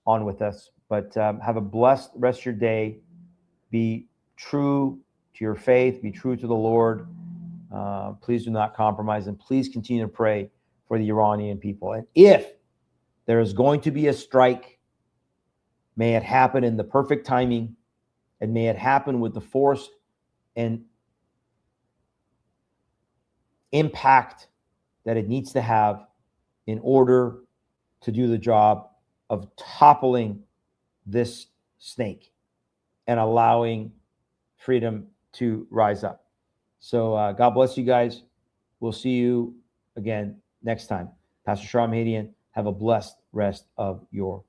on with us. But have a blessed rest of your day. Be true to your faith. Be true to the Lord. Please do not compromise, and please continue to pray for the Iranian people. And if there is going to be a strike, may it happen in the perfect timing, and may it happen with the force and impact that it needs to have in order to do the job of toppling this snake and allowing freedom to rise up. So God bless you guys. We'll see you again next time. Pastor Shahram Hadian, have a blessed rest of your